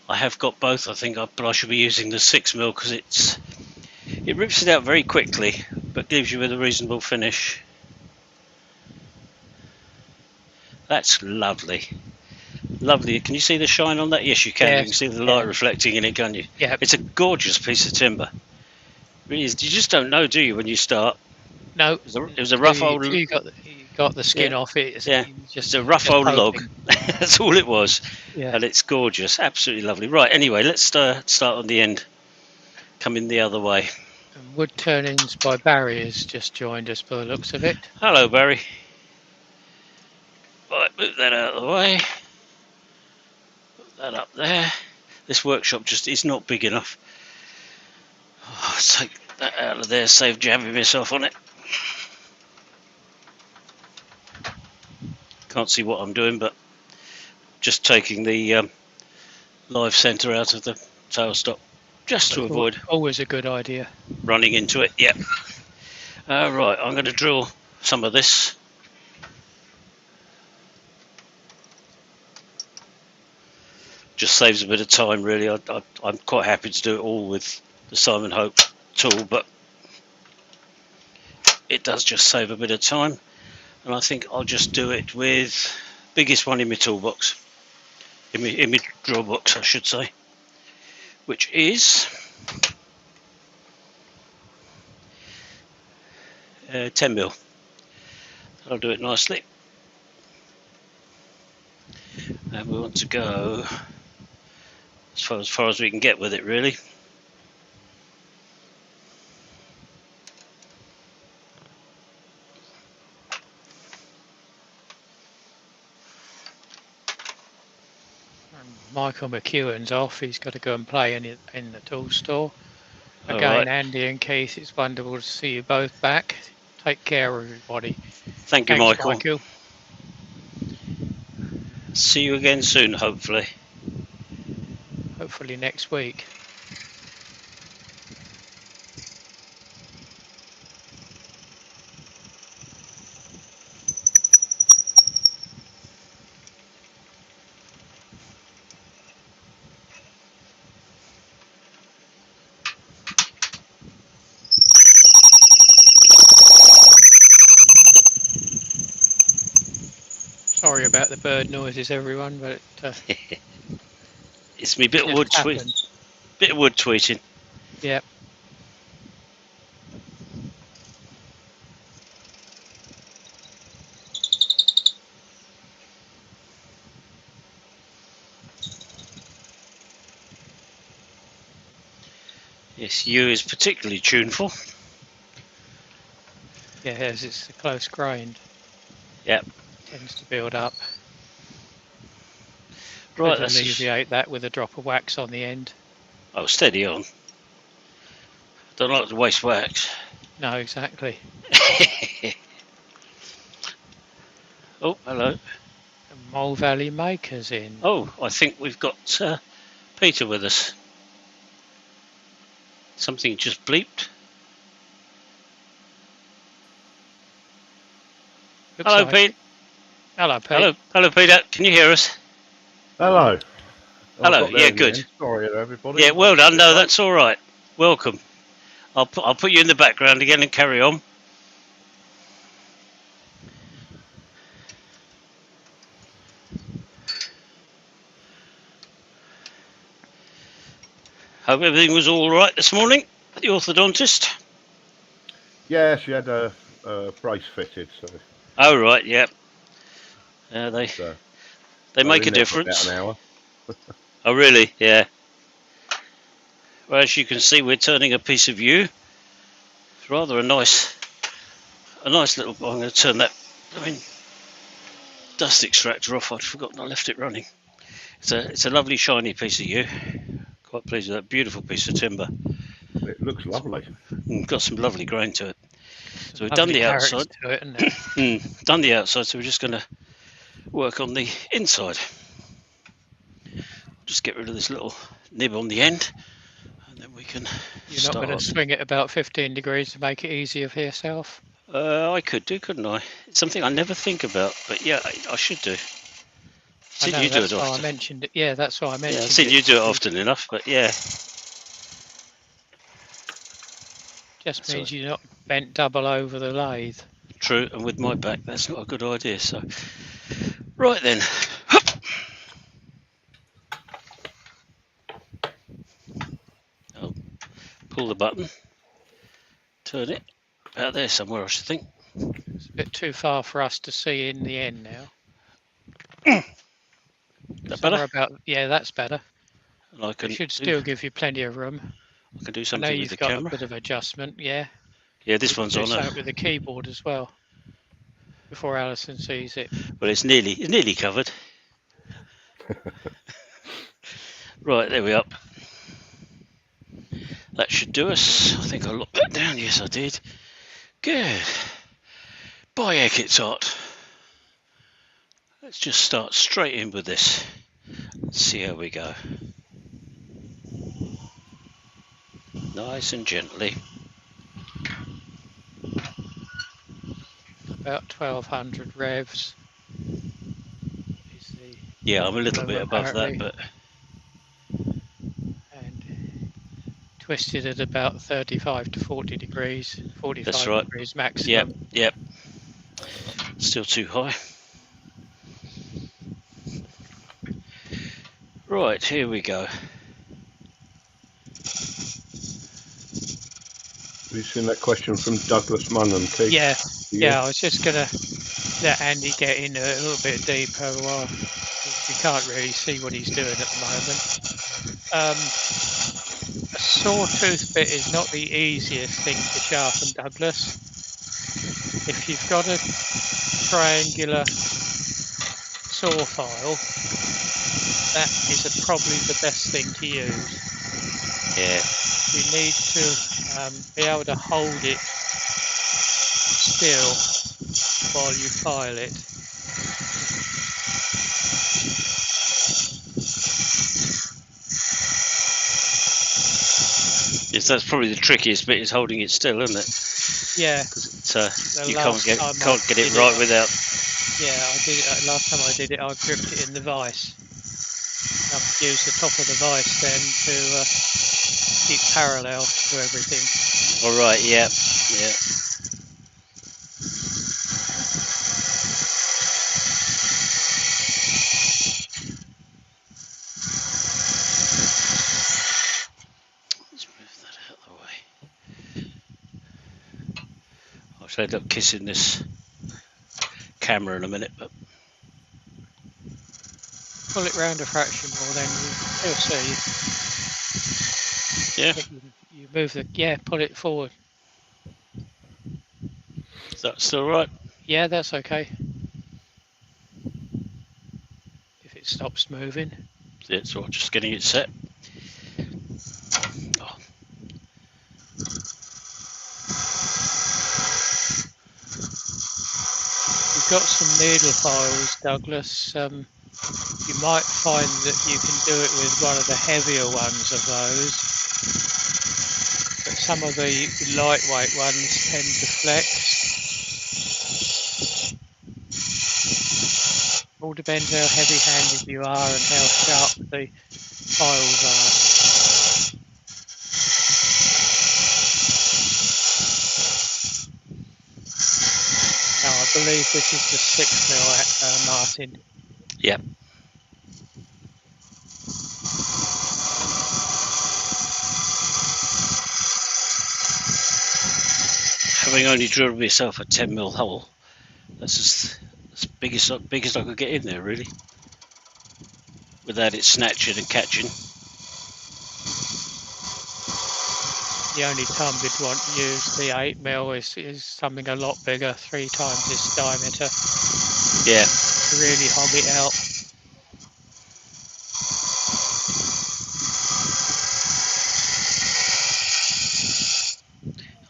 Speaker 1: I have got both, I think, but I should be using the 6mm because it rips it out very quickly, but gives you with a reasonable finish. That's lovely. Lovely. Can you see the shine on that? Yes, you can. Yes. You can see the light reflecting in it, can't you?
Speaker 2: Yeah.
Speaker 1: It's a gorgeous piece of timber. It really is. You just don't know, do you, when you start?
Speaker 2: No.
Speaker 1: It was a rough old...
Speaker 2: You got the skin off it.
Speaker 1: It's a rough old log. That's all it was. Yeah. And it's gorgeous. Absolutely lovely. Right, anyway, let's start on the end. Coming the other way.
Speaker 2: And Wood Turnings by Barry has just joined us by the looks of it.
Speaker 1: Hello, Barry. Right, move that out of the way. Put that up there. This workshop just is not big enough. Oh, I'll take that out of there, save jabbing myself on it. Can't see what I'm doing, but just taking the live centre out of the tailstock, just to avoid...
Speaker 2: Always a good idea.
Speaker 1: Running into it, yeah. Right, I'm going to drill some of this. Just saves a bit of time, really. I'm quite happy to do it all with the Simon Hope tool, but it does just save a bit of time. And I think I'll just do it with biggest one in my toolbox, in my drill box, I should say, which is 10mm. I'll do it nicely. And we want to go as far as we can get with it, really.
Speaker 2: Michael McEwen's off. He's got to go and play in the tool store. Again, right. Andy and Keith, it's wonderful to see you both back. Take care, everybody.
Speaker 1: Thanks, Michael. See you again soon, hopefully.
Speaker 2: Hopefully next week. Sorry about the bird noises, everyone, but
Speaker 1: it's me bit of wood tweeting.
Speaker 2: Yep.
Speaker 1: Yes, U is particularly tuneful.
Speaker 2: Yeah, it's close grained.
Speaker 1: Yep.
Speaker 2: Tends to build up.
Speaker 1: Right,
Speaker 2: let's alleviate that with a drop of wax on the end.
Speaker 1: Oh, steady on. Don't like to waste wax.
Speaker 2: No, exactly.
Speaker 1: Oh, hello.
Speaker 2: Mole Valley Makers in.
Speaker 1: Oh, I think we've got Peter with us. Something just bleeped. Hello, Pete.
Speaker 2: Hello, Pete.
Speaker 1: Hello, Peter. Can you hear us?
Speaker 3: Hello.
Speaker 1: Hello. Yeah, good.
Speaker 3: Sorry, everybody.
Speaker 1: Yeah, well done. No, that's all right. Welcome. I'll put you in the background again and carry on. Hope everything was all right this morning at the orthodontist.
Speaker 3: Yeah, she had a brace fitted, so.
Speaker 1: Oh right, yeah. They make a difference.
Speaker 3: About an hour.
Speaker 1: Oh really? Yeah. Well, as you can see, we're turning a piece of yew. It's rather a nice a nice little. I'm going to turn that. Dust extractor off. I'd forgotten I left it running. It's a lovely shiny piece of yew. Quite pleased with that beautiful piece of timber.
Speaker 3: It looks lovely.
Speaker 1: Got some lovely grain to it. So we've
Speaker 2: Lovely
Speaker 1: done the
Speaker 2: carrots
Speaker 1: outside.
Speaker 2: to it, isn't it?
Speaker 1: Done the outside. So we're just going to work on the inside. Just get rid of this little nib on the end, and then we can.
Speaker 2: You're not going to swing it about 15 degrees to make it easier for yourself?
Speaker 1: I could do, couldn't I? It's something I never think about, but yeah, I should do.
Speaker 2: I know,
Speaker 1: you do
Speaker 2: that's
Speaker 1: it
Speaker 2: why
Speaker 1: often.
Speaker 2: I mentioned it. Yeah, that's why I mentioned
Speaker 1: Yeah, I've seen you do it often enough, but yeah.
Speaker 2: Just
Speaker 1: That's
Speaker 2: means
Speaker 1: right.
Speaker 2: you're not bent double over the lathe.
Speaker 1: True, and with my back, that's not a good idea. So, right then. Oh, pull the button, turn it about there somewhere, I should think.
Speaker 2: It's a bit too far for us to see in the end now.
Speaker 1: That
Speaker 2: Somewhere
Speaker 1: better?
Speaker 2: about, yeah, that's better.
Speaker 1: And I can
Speaker 2: It should still give you plenty of room.
Speaker 1: I can do
Speaker 2: I know
Speaker 1: something with
Speaker 2: you've
Speaker 1: the
Speaker 2: got
Speaker 1: camera.
Speaker 2: a bit of adjustment, yeah.
Speaker 1: Yeah, this
Speaker 2: We can
Speaker 1: one's
Speaker 2: do
Speaker 1: on
Speaker 2: something with the keyboard as well before Alison sees it.
Speaker 1: Well, it's nearly covered. Right, there we are. That should do us. I think I locked that down. Yes, I did. Good. By Eckert. Let's just start straight in with this. Let's see how we go. Nice and gently.
Speaker 2: About 1200 revs.
Speaker 1: Yeah, I'm a little bit above that, but
Speaker 2: and twisted at about 35 to 40 degrees, 45
Speaker 1: that's right.
Speaker 2: degrees maximum.
Speaker 1: Yep. Still too high. Right, here we go.
Speaker 3: Have you seen that question from Douglas Munham, Keith?
Speaker 2: Yeah, I was just going to let Andy get in a little bit deeper while you can't really see what he's doing at the moment. A sawtooth bit is not the easiest thing to sharpen, Douglas. If you've got a triangular saw file, that is probably the best thing to use.
Speaker 1: Yeah.
Speaker 2: You need to be able to hold it still while you file it.
Speaker 1: Yes, that's probably the trickiest bit, is holding it still, isn't it?
Speaker 2: Yeah.
Speaker 1: You can't get it right without.
Speaker 2: Yeah, I did it last time I did it. I gripped it in the vise. I used the top of the vise then to keep parallel to everything.
Speaker 1: All right. Yeah. Let's move that out of the way. I should end up kissing this camera in a minute, but
Speaker 2: pull it round a fraction more, then you'll see.
Speaker 1: Yeah.
Speaker 2: You move pull it forward.
Speaker 1: Is that still right?
Speaker 2: Yeah, that's okay. If it stops moving.
Speaker 1: Yeah, it's all right, just getting it set. Oh.
Speaker 2: You've got some needle files, Douglas. You might find that you can do it with one of the heavier ones of those, but some of the lightweight ones tend to flex. All depends how heavy-handed you are and how sharp the files are. Now I believe this is the 6mm Martin.
Speaker 1: Yep. Having only drilled myself a 10mm hole, that's as biggest I could get in there, really, without it snatching and catching.
Speaker 2: the only time we'd want to use the 8mm is something a lot bigger, 3 times this diameter,
Speaker 1: Yeah.
Speaker 2: to really hog it out.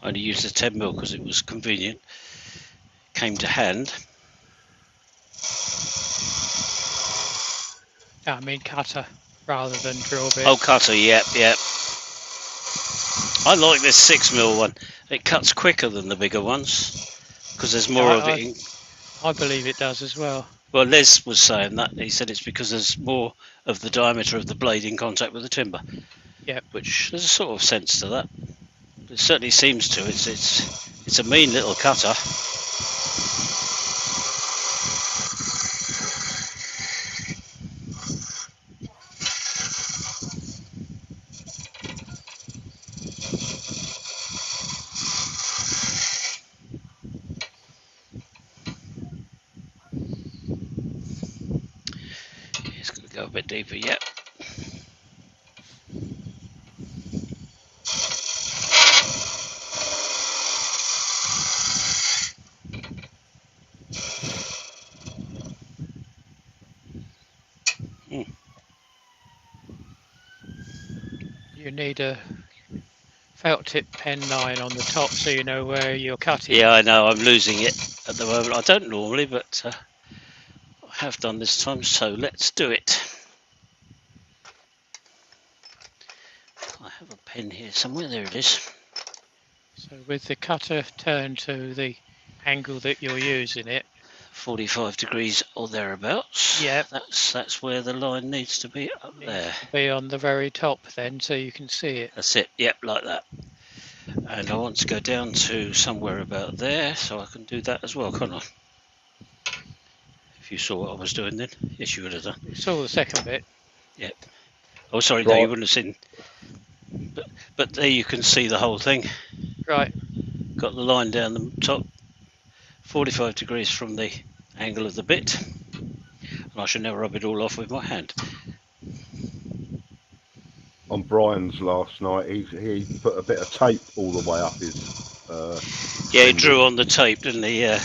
Speaker 1: I only used the 10mm because it was convenient. Came to hand.
Speaker 2: I mean cutter rather than drill bit.
Speaker 1: Oh, cutter, yep. I like this 6mm one. It cuts quicker than the bigger ones because there's more of it in.
Speaker 2: I believe it does as well.
Speaker 1: Well, Les was saying that. He said it's because there's more of the diameter of the blade in contact with the timber.
Speaker 2: Yep.
Speaker 1: Which there's a sort of sense to that. It certainly seems to. It's a mean little cutter. It's going to go a bit deeper yet.
Speaker 2: You need a felt tip pen line on the top so you know where you're cutting.
Speaker 1: Yeah, I know. I'm losing it at the moment. I don't normally, but I have done this time, so let's do it. I have a pen here somewhere. There it is.
Speaker 2: So with the cutter turned to the angle that you're using it.
Speaker 1: 45 degrees or thereabouts.
Speaker 2: Yeah.
Speaker 1: That's where the line needs to be, up there.
Speaker 2: Be on the very top then, so you can see it.
Speaker 1: That's it. Yep, like that. And I want to go down to somewhere about there, so I can do that as well, can't I? If you saw what I was doing then, yes, you would have done.
Speaker 2: You saw the second bit.
Speaker 1: Yep. Oh, sorry, no, you wouldn't have seen. But there you can see the whole thing.
Speaker 2: Right.
Speaker 1: Got the line down the top, 45 degrees from the angle of the bit, and I should now rub it all off with my hand.
Speaker 3: On Brian's last night, he put a bit of tape all the way up his.
Speaker 1: Yeah, he drew on the tape, didn't he? Yeah.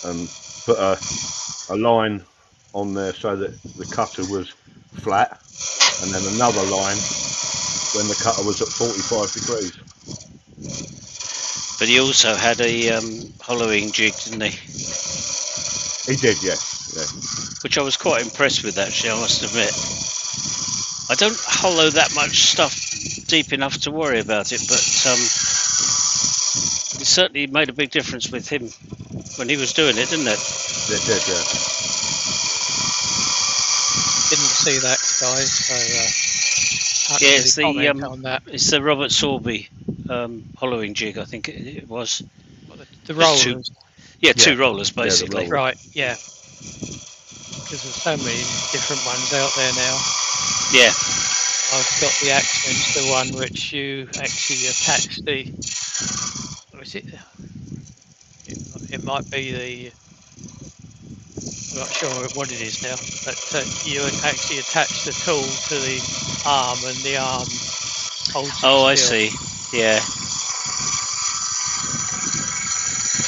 Speaker 3: And put a line on there so that the cutter was flat, and then another line when the cutter was at 45 degrees.
Speaker 1: But he also had a hollowing jig, didn't he?
Speaker 3: He did, yes. Yeah.
Speaker 1: Which I was quite impressed with, actually, I must admit. I don't hollow that much stuff deep enough to worry about it, but it certainly made a big difference with him when he was doing it, didn't it?
Speaker 3: It did, yeah.
Speaker 2: Didn't see that, guys, so
Speaker 1: yeah, it's
Speaker 2: really on that.
Speaker 1: It's the Robert Sorby hollowing jig, I think it was.
Speaker 2: The rollers.
Speaker 1: Two rollers, basically.
Speaker 2: Yeah, right, yeah. Because there's so many different ones out there now.
Speaker 1: Yeah.
Speaker 2: I've got the Axminster, the one which you actually attach the. Or is it? It might be the. I'm not sure what it is now, but you actually attach the tool to the arm, and the arm holds.
Speaker 1: Oh, I see. Yeah.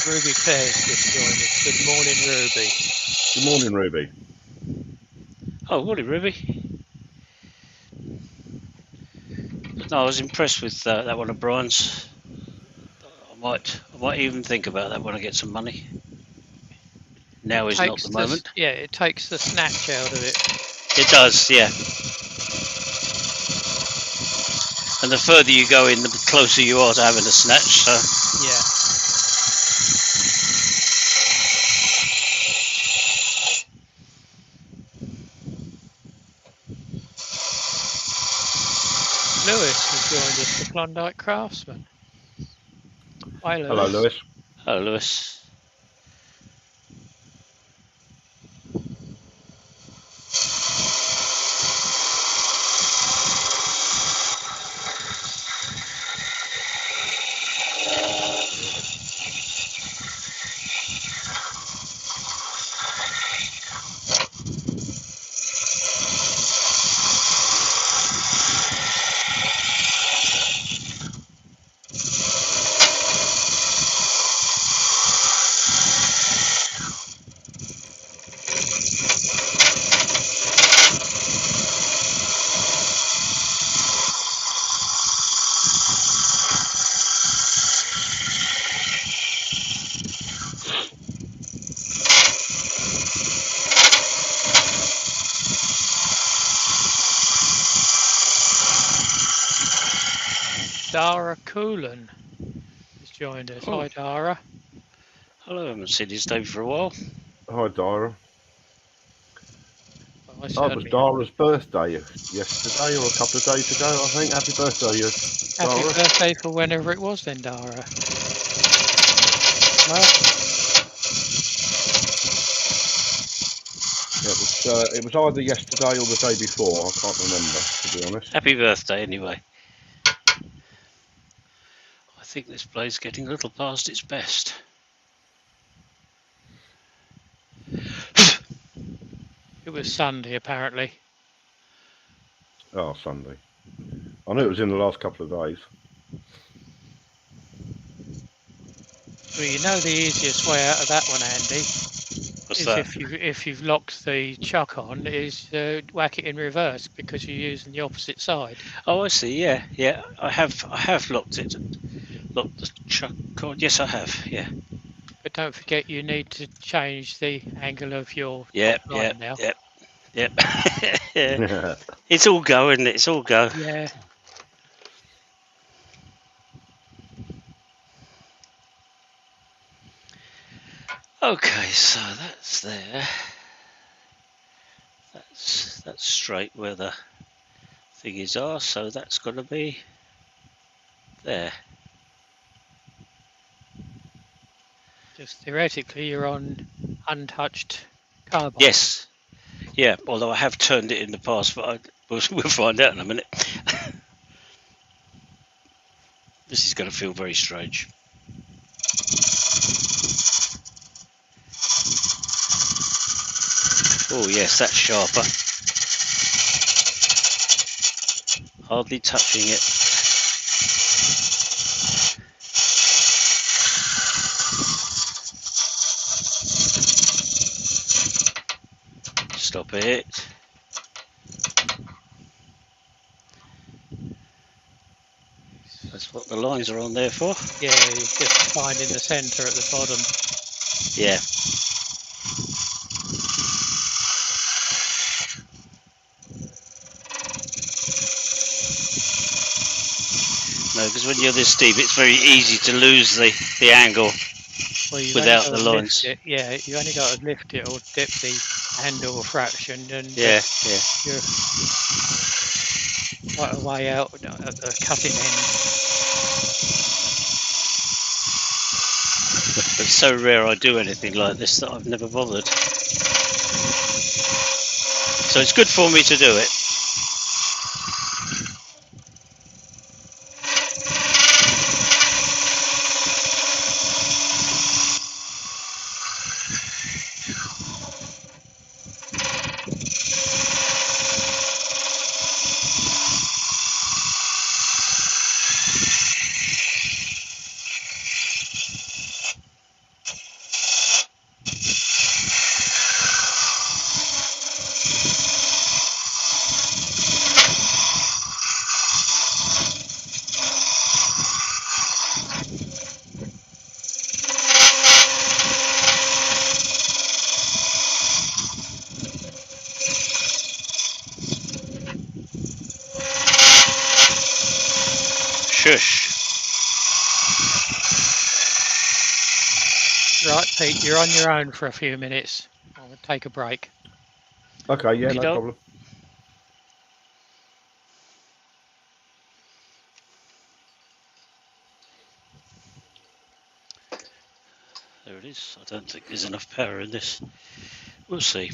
Speaker 2: Ruby Clare's just joined us. Good morning, Ruby.
Speaker 3: Good morning, Ruby.
Speaker 1: Oh, morning, Ruby. No, I was impressed with that one of Brian's. I might even think about that when I get some money. Now is not the moment.
Speaker 2: Yeah, it takes the snatch out of it.
Speaker 1: It does, yeah. And the further you go in, the closer you are to having a snatch. So.
Speaker 2: Yeah. Lewis has joined us, the Klondike Craftsman. Hi, Lewis.
Speaker 3: Hello, Lewis.
Speaker 1: Hello, Lewis.
Speaker 2: Dara Coolan has joined us.
Speaker 1: Oh.
Speaker 2: Hi, Dara.
Speaker 1: Hello, I haven't seen his name for a while.
Speaker 3: Hi, Dara.
Speaker 2: Well, I
Speaker 3: Oh, it was
Speaker 2: certainly
Speaker 3: Dara's birthday yesterday or a couple of days ago, I think. Happy birthday,
Speaker 2: happy
Speaker 3: Dara.
Speaker 2: birthday for whenever it was then, Dara. Well,
Speaker 3: It was either yesterday or the day before. I can't remember, to be honest.
Speaker 1: Happy birthday, anyway. I think this blade's getting a little past its best.
Speaker 2: it was Sunday apparently.
Speaker 3: Oh, Sunday. I knew it was in the last couple of days.
Speaker 2: Well, you know the easiest way out of that one, Andy,
Speaker 1: What's
Speaker 2: is
Speaker 1: that?
Speaker 2: if you've locked the chuck on, is whack it in reverse because you're using the opposite side.
Speaker 1: Oh, I see. Yeah, yeah. I have locked it. Locked the chuck on. Yes, I have. Yeah.
Speaker 2: But don't forget you need to change the angle of your
Speaker 1: Yep.
Speaker 2: top line now.
Speaker 1: Yep. It's all go, isn't it? It's all go.
Speaker 2: Yeah.
Speaker 1: Okay, so that's there. That's straight where the thingies are, so that's got to be there.
Speaker 2: Just theoretically, you're on untouched carbide.
Speaker 1: Yes. Yeah, although I have turned it in the past, but we'll find out in a minute. This is going to feel very strange. Oh yes, that's sharper. Hardly touching it. Stop it. That's what the lines are on there for.
Speaker 2: Yeah, you're just finding the centre at the bottom.
Speaker 1: Yeah. No, because when you're this deep, it's very easy to lose the angle
Speaker 2: Well, you've
Speaker 1: without
Speaker 2: only
Speaker 1: the
Speaker 2: got to
Speaker 1: lines.
Speaker 2: lift it. Yeah, you only got to lift it or dip the handle a fraction, and
Speaker 1: Yeah,
Speaker 2: you're quite a way out at the cutting end.
Speaker 1: It's so rare I do anything like this that I've never bothered. So it's good for me to do it. Shush.
Speaker 2: Right, Pete, you're on your own for a few minutes. I'm going to take a break.
Speaker 3: Okay, yeah, no
Speaker 1: Okey-doke.
Speaker 3: problem.
Speaker 1: There it is. I don't think there's enough power in this. We'll see.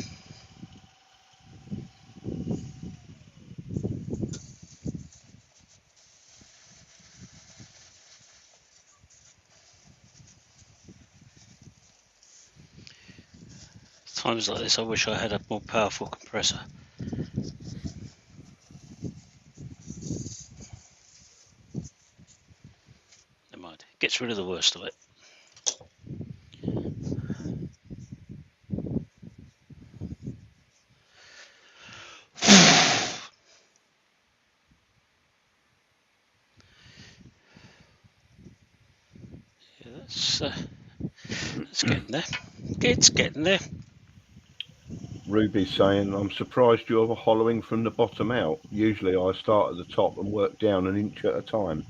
Speaker 1: Times like this, I wish I had a more powerful compressor. Never mind. Gets rid of the worst of it. Yeah, that's getting there. It's getting there.
Speaker 3: Ruby's saying, I'm surprised you're hollowing from the bottom out. Usually I start at the top and work down an inch at a time.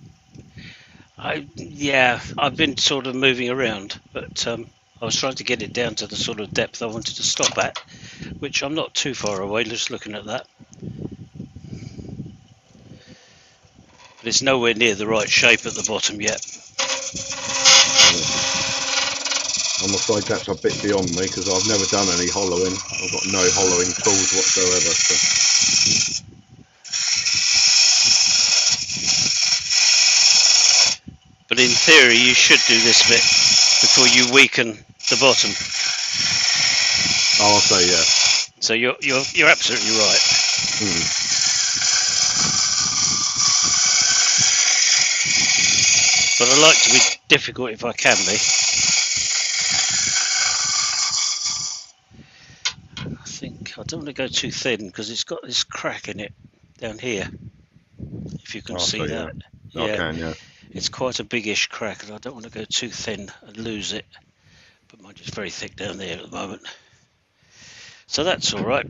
Speaker 1: Yeah, I've been sort of moving around, but I was trying to get it down to the sort of depth I wanted to stop at, which I'm not too far away, just looking at that. But it's nowhere near the right shape at the bottom yet.
Speaker 3: I'm afraid that's a bit beyond me because I've never done any hollowing. I've got no hollowing tools whatsoever. So.
Speaker 1: But in theory, you should do this bit before you weaken the bottom.
Speaker 3: Oh, I'll say yeah.
Speaker 1: So you're absolutely right. But I like to be difficult if I can be. I don't want to go too thin because it's got this crack in it down here. If you can see that.
Speaker 3: Yeah. I can, yeah.
Speaker 1: It's quite a biggish crack and I don't want to go too thin and lose it. But mine's just very thick down there at the moment. So that's all right.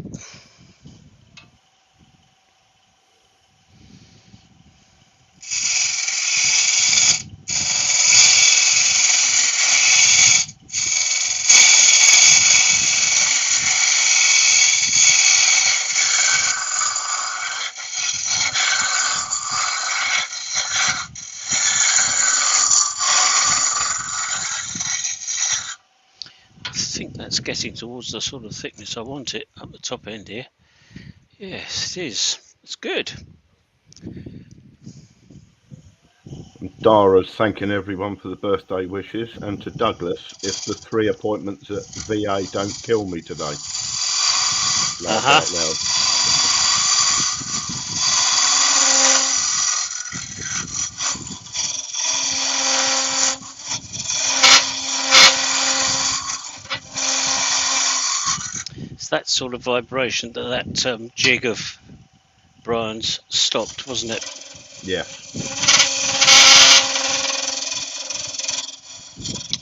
Speaker 1: That's getting towards the sort of thickness I want it up the top end here. Yes, it is. It's good.
Speaker 3: Dara's thanking everyone for the birthday wishes, and to Douglas, if the 3 appointments at VA don't kill me today. Laugh out loud.
Speaker 1: That sort of vibration that jig of Brian's stopped, wasn't it?
Speaker 3: Yeah.
Speaker 1: I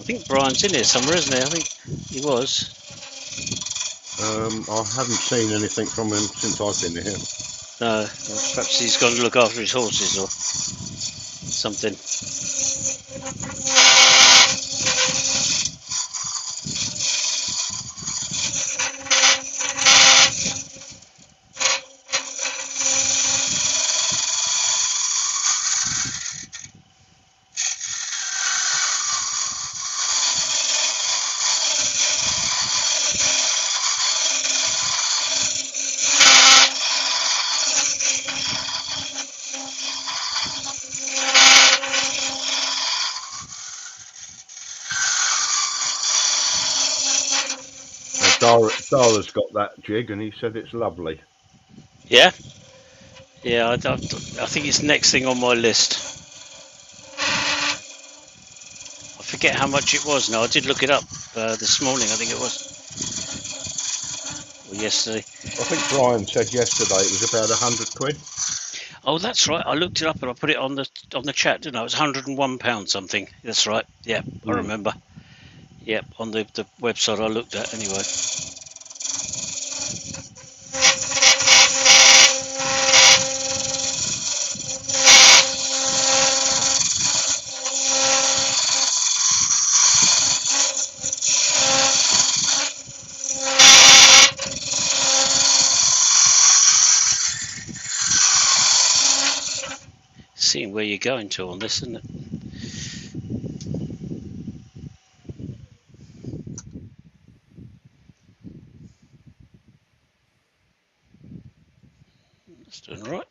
Speaker 1: think Brian's in here somewhere, isn't he? I think he was.
Speaker 3: I haven't seen anything from him since I've been here.
Speaker 1: No, perhaps he's gone to look after his horses or something.
Speaker 3: Dara's got that jig and he said it's lovely.
Speaker 1: Yeah? Yeah, I think it's next thing on my list. I forget how much it was now. I did look it up this morning, I think it was. Or yesterday.
Speaker 3: I think Brian said yesterday it was about 100 quid.
Speaker 1: Oh, that's right. I looked it up and I put it on the chat, didn't I? It was £101 something. That's right. Yeah, I remember. Yep, on the website I looked at anyway. Seeing where you're going to on this, isn't it? That's doing all right.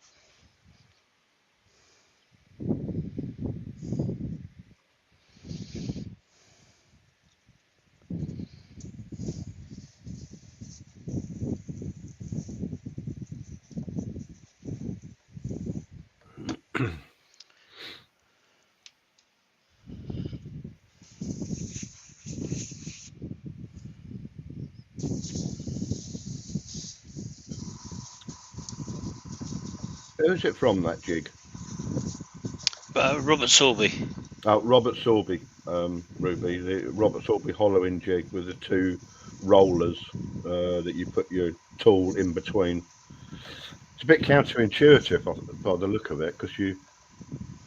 Speaker 3: Who's it from, that jig?
Speaker 1: Robert Sorby.
Speaker 3: Robert Sorby, Ruby. The Robert Sorby hollowing jig with the 2 rollers that you put your tool in between. It's a bit counterintuitive by the look of it because you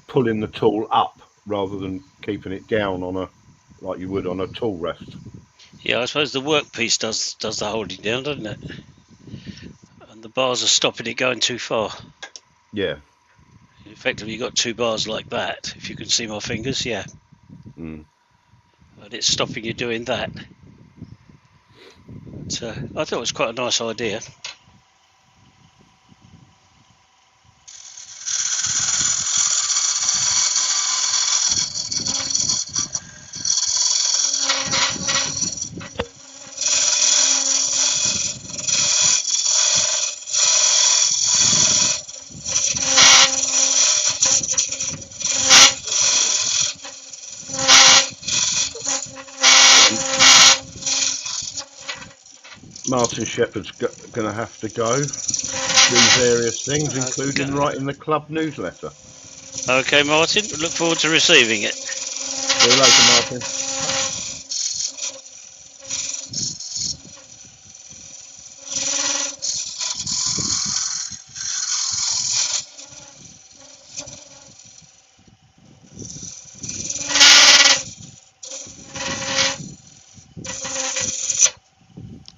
Speaker 3: pulling the tool up rather than keeping it down on like you would on a tool rest.
Speaker 1: Yeah, I suppose the workpiece does the holding down, doesn't it? And the bars are stopping it going too far.
Speaker 3: Yeah.
Speaker 1: Effectively, you've got two bars like that, if you can see my fingers, yeah.
Speaker 3: Mm.
Speaker 1: And it's stopping you doing that. But, I thought it was quite a nice idea.
Speaker 3: Martin Shepherd's going to have to go do various things, including writing the club newsletter.
Speaker 1: Okay, Martin, look forward to receiving it.
Speaker 3: See you later, Martin.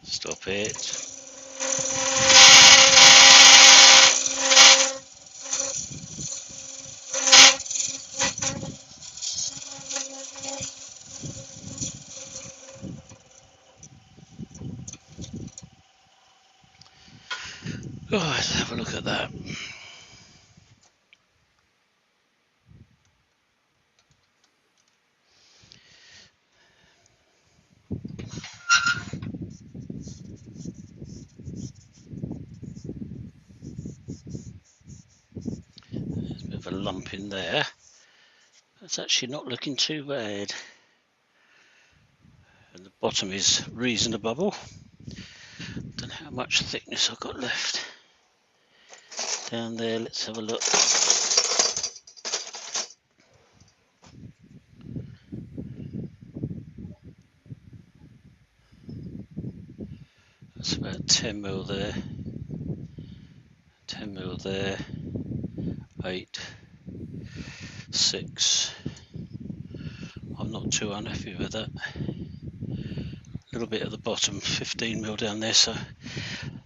Speaker 1: Stop it. Oh, let's have a look at that. There's a bit of a lump in there. That's actually not looking too bad. And the bottom is reasonable. Don't know how much thickness I've got left. Down there, let's have a look. That's about 10 mil there. 10 mil there. 8. 6. I'm not too unhappy with that. A little bit at the bottom, 15 mil down there, so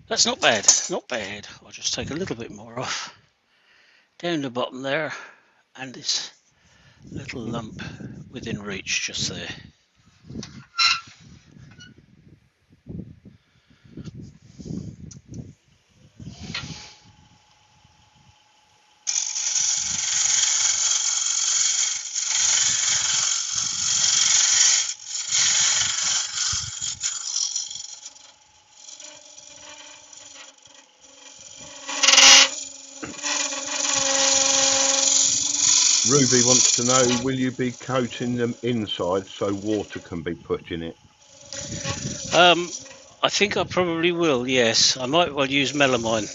Speaker 1: that's not bad, not bad. I'll just take a little bit more off. Down the bottom there, and this little lump within reach just there.
Speaker 3: Ruby wants to know, will you be coating them inside so water can be put in it?
Speaker 1: I think I probably will, yes. I might well use melamine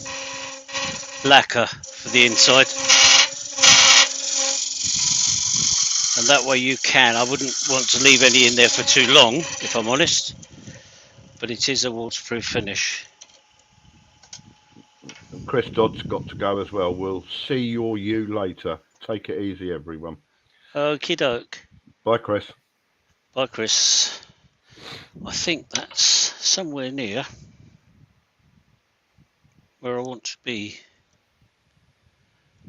Speaker 1: lacquer for the inside. And that way you can. I wouldn't want to leave any in there for too long, if I'm honest. But it is a waterproof finish.
Speaker 3: Chris Dodd's got to go as well. We'll see you later. Take it easy, everyone.
Speaker 1: Okie doke.
Speaker 3: Bye, Chris.
Speaker 1: Bye, Chris. I think that's somewhere near where I want to be.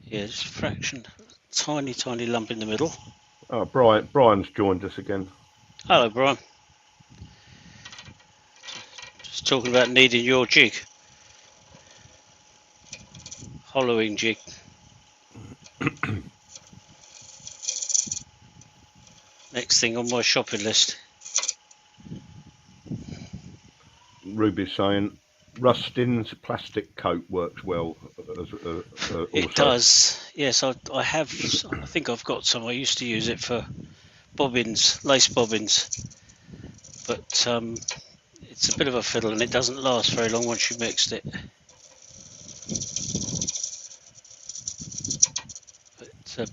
Speaker 1: Yeah, just a fraction. Tiny, tiny lump in the middle.
Speaker 3: Oh, Brian's joined us again.
Speaker 1: Hello, Brian. Just talking about needing your jig. Hollowing jig. Next thing on my shopping list.
Speaker 3: Ruby's saying Rustin's plastic coat works well.
Speaker 1: It does. Yes, I have. I think I've got some. I used to use it for bobbins, lace bobbins. But it's a bit of a fiddle and it doesn't last very long once you've mixed it.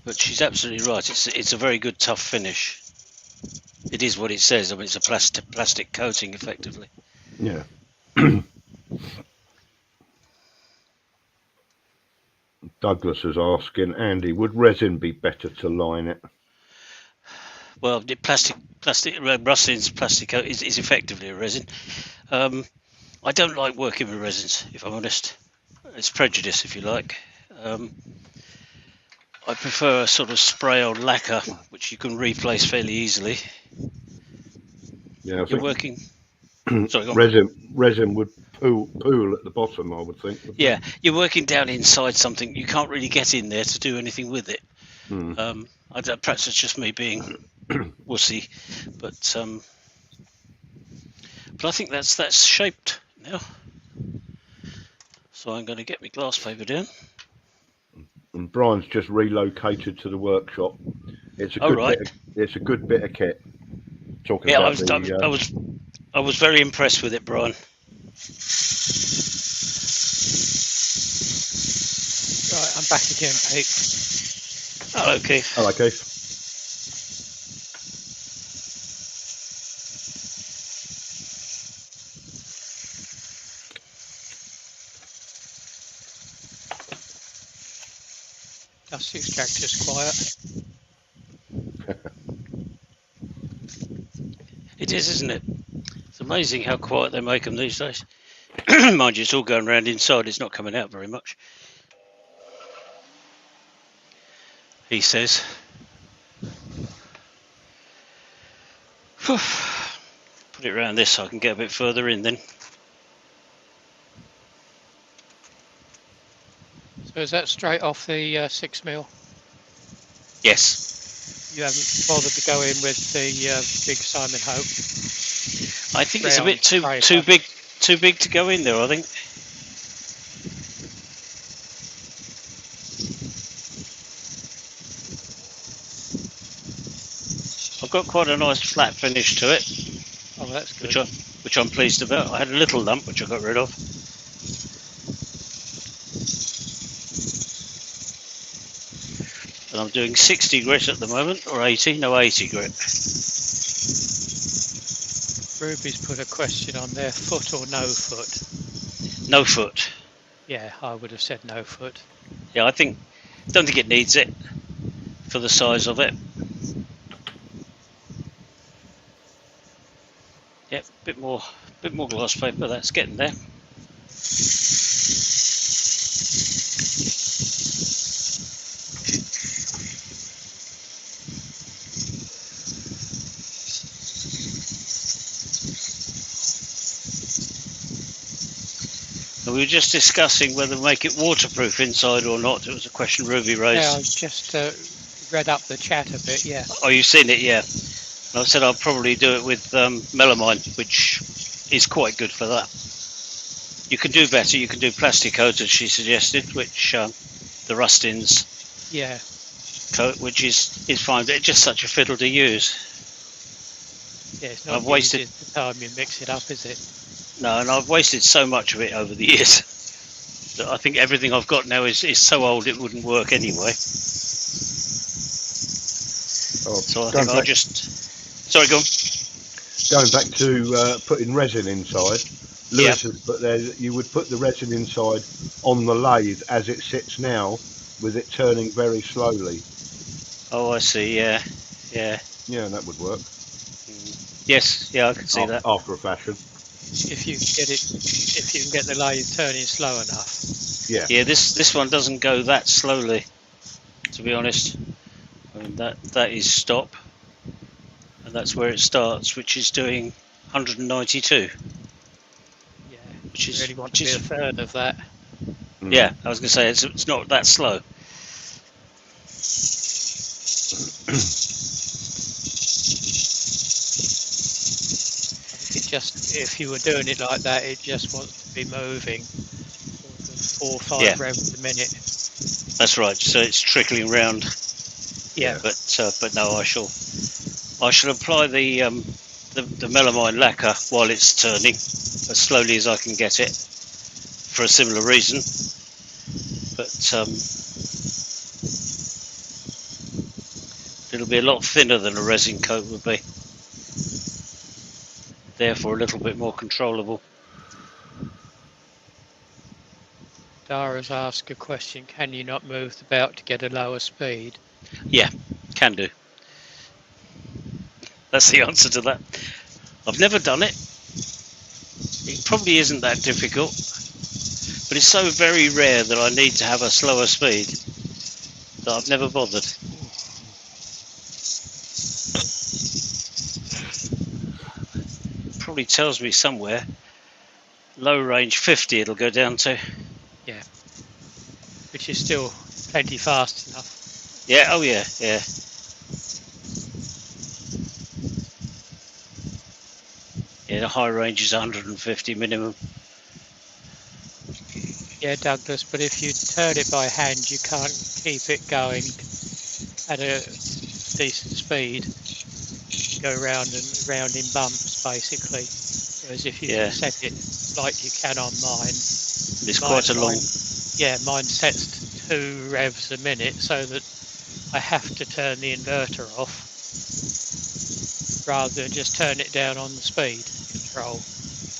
Speaker 1: But she's absolutely right. It's a very good tough finish. It is what it says. I mean, it's a plastic coating, effectively.
Speaker 3: Yeah. Douglas is asking, Andy, would resin be better to line it?
Speaker 1: Well, the plastic rustin's plastic is effectively a resin. I don't like working with resins, if I'm honest. It's prejudice, if you like. I prefer a sort of spray-on lacquer, which you can replace fairly easily.
Speaker 3: Yeah, I
Speaker 1: You're
Speaker 3: think
Speaker 1: working. Sorry, go on.
Speaker 3: resin would pool at the bottom, I would think. wouldn't
Speaker 1: Yeah, you're working down inside something. You can't really get in there to do anything with it.
Speaker 3: it?
Speaker 1: Perhaps it's just me being wussy, but I think that's shaped now. So I'm going to get my glass paper down.
Speaker 3: And Brian's just relocated to the workshop. It's a
Speaker 1: Oh,
Speaker 3: good
Speaker 1: right.
Speaker 3: it's a good bit of kit. Talking
Speaker 1: Yeah,
Speaker 3: about
Speaker 1: I was very impressed with it, Brian.
Speaker 2: Right, I'm back again, Pete.
Speaker 1: Oh, okay.
Speaker 3: Hello, Keith.
Speaker 2: Dust extractor's quiet.
Speaker 1: It is, isn't it? It's amazing how quiet they make them these days. Mind you, it's all going around inside. It's not coming out very much. He says. Put it around this so I can get a bit further in then.
Speaker 2: So is that straight off the 6mm?
Speaker 1: Yes.
Speaker 2: You haven't bothered to go in with the big Simon Hope?
Speaker 1: I think it's a
Speaker 2: Round
Speaker 1: bit too
Speaker 2: scraper.
Speaker 1: too big to go in there, I think. I've got quite a nice flat finish to it,
Speaker 2: Oh, that's good.
Speaker 1: which I'm pleased about. I had a little lump which I got rid of. And I'm doing 60 grit at the moment, or 80, no 80 grit.
Speaker 2: Ruby's put a question on there, foot or no foot?
Speaker 1: No foot.
Speaker 2: Yeah, I would have said no foot.
Speaker 1: Yeah, don't think it needs it for the size of it. Yep, bit more glass paper. That's getting there. And we were just discussing whether to make it waterproof inside or not. It was a question Ruby raised.
Speaker 2: Yeah, I just read up the chat a bit, yeah.
Speaker 1: Oh, you've seen it, yeah. And I said I'll probably do it with melamine, which is quite good for that. You can do better. You can do plastic coat, as she suggested, which the Rustin's
Speaker 2: Yeah,
Speaker 1: coat, which is fine, but it's just such a fiddle to use.
Speaker 2: yeah, it's not
Speaker 1: I've wasted-
Speaker 2: easy the time you mix it up, is it?
Speaker 1: No, and I've wasted so much of it over the years that I think everything I've got now is so old it wouldn't work anyway. So I think I'll just... Sorry, go on.
Speaker 3: Going back to putting resin inside, Lewis has put there that you would put the resin inside on the lathe as it sits now, with it turning very slowly.
Speaker 1: Oh, I see, yeah.
Speaker 3: Yeah, that would work.
Speaker 1: Yes, yeah, I can see that.
Speaker 3: After a fashion.
Speaker 2: If you can get the lathe turning slow enough.
Speaker 3: Yeah.
Speaker 1: Yeah, this one doesn't go that slowly, to be honest. I mean, that is stop, and that's where it starts, which is doing 192.
Speaker 2: Yeah,
Speaker 1: Which
Speaker 2: you
Speaker 1: is
Speaker 2: really want to be a third of that.
Speaker 1: Yeah, I was going to say it's not that slow.
Speaker 2: It just, if you were doing it like that, it just wants to be moving sort of 4 or 5
Speaker 1: Yeah.
Speaker 2: revs a minute.
Speaker 1: That's right. So it's trickling round.
Speaker 2: Yeah,
Speaker 1: But no, I shall apply the melamine lacquer while it's turning as slowly as I can get it for a similar reason. But it'll be a lot thinner than a resin coat would be. Therefore, a little bit more controllable.
Speaker 2: Dara's asked a question, can you not move the belt to get a lower speed?
Speaker 1: Yeah, can do. That's the answer to that. I've never done it. It probably isn't that difficult, but it's so very rare that I need to have a slower speed that I've never bothered. Probably tells me somewhere low range 50 it'll go down to.
Speaker 2: Yeah, which is still plenty fast enough.
Speaker 1: Yeah, oh yeah, yeah. Yeah, the high range is 150 minimum.
Speaker 2: Yeah, Douglas, but if you turn it by hand, you can't keep it going at a decent speed. You go round and round in bumps, basically. Whereas if you
Speaker 1: Yeah.
Speaker 2: set it like you can on mine,
Speaker 1: It's quite a long.
Speaker 2: yeah, mine sets to 2 revs a minute, so that I have to turn the inverter off rather than just turn it down on the speed control.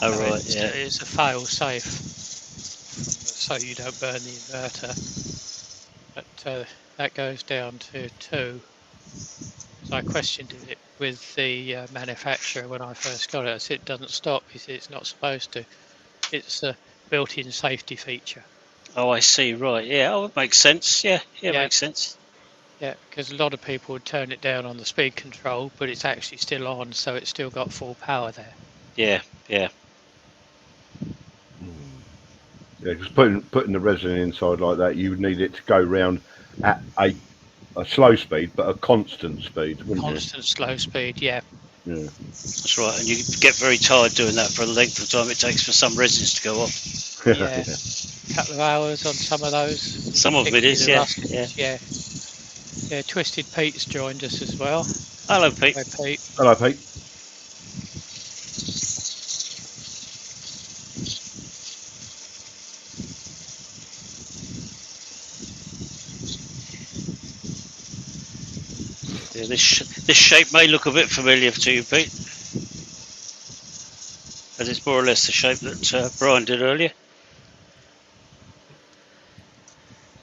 Speaker 1: Oh
Speaker 2: So
Speaker 1: right, yeah.
Speaker 2: it's a fail safe, so you don't burn the inverter. But that goes down to 2. So I questioned it with the manufacturer when I first got it. I said it doesn't stop. He said it's not supposed to. It's a built-in safety feature.
Speaker 1: Oh, I see. Right. Yeah. Oh, it makes sense. Yeah. Yeah.
Speaker 2: Yeah.
Speaker 1: Makes sense.
Speaker 2: Yeah, because a lot of people would turn it down on the speed control, but it's actually still on, so it's still got full power there.
Speaker 1: Yeah. Yeah.
Speaker 3: Yeah, because putting the resin inside like that, you would need it to go round at a slow speed, but a constant speed, wouldn't
Speaker 2: Constant slow speed, yeah.
Speaker 3: you? Yeah.
Speaker 1: That's right. And you get very tired doing that for the length of time it takes for some resins to go off.
Speaker 2: Yeah. A couple of hours on some of those.
Speaker 1: Some of it is. Yeah. Yeah.
Speaker 2: Yeah. Yeah. Twisted Pete's joined us as well.
Speaker 1: Hello, Pete.
Speaker 2: Hi, Pete.
Speaker 3: Hello, Pete.
Speaker 1: Yeah, this shape may look a bit familiar to you, Pete, as it's more or less the shape that Brian did earlier,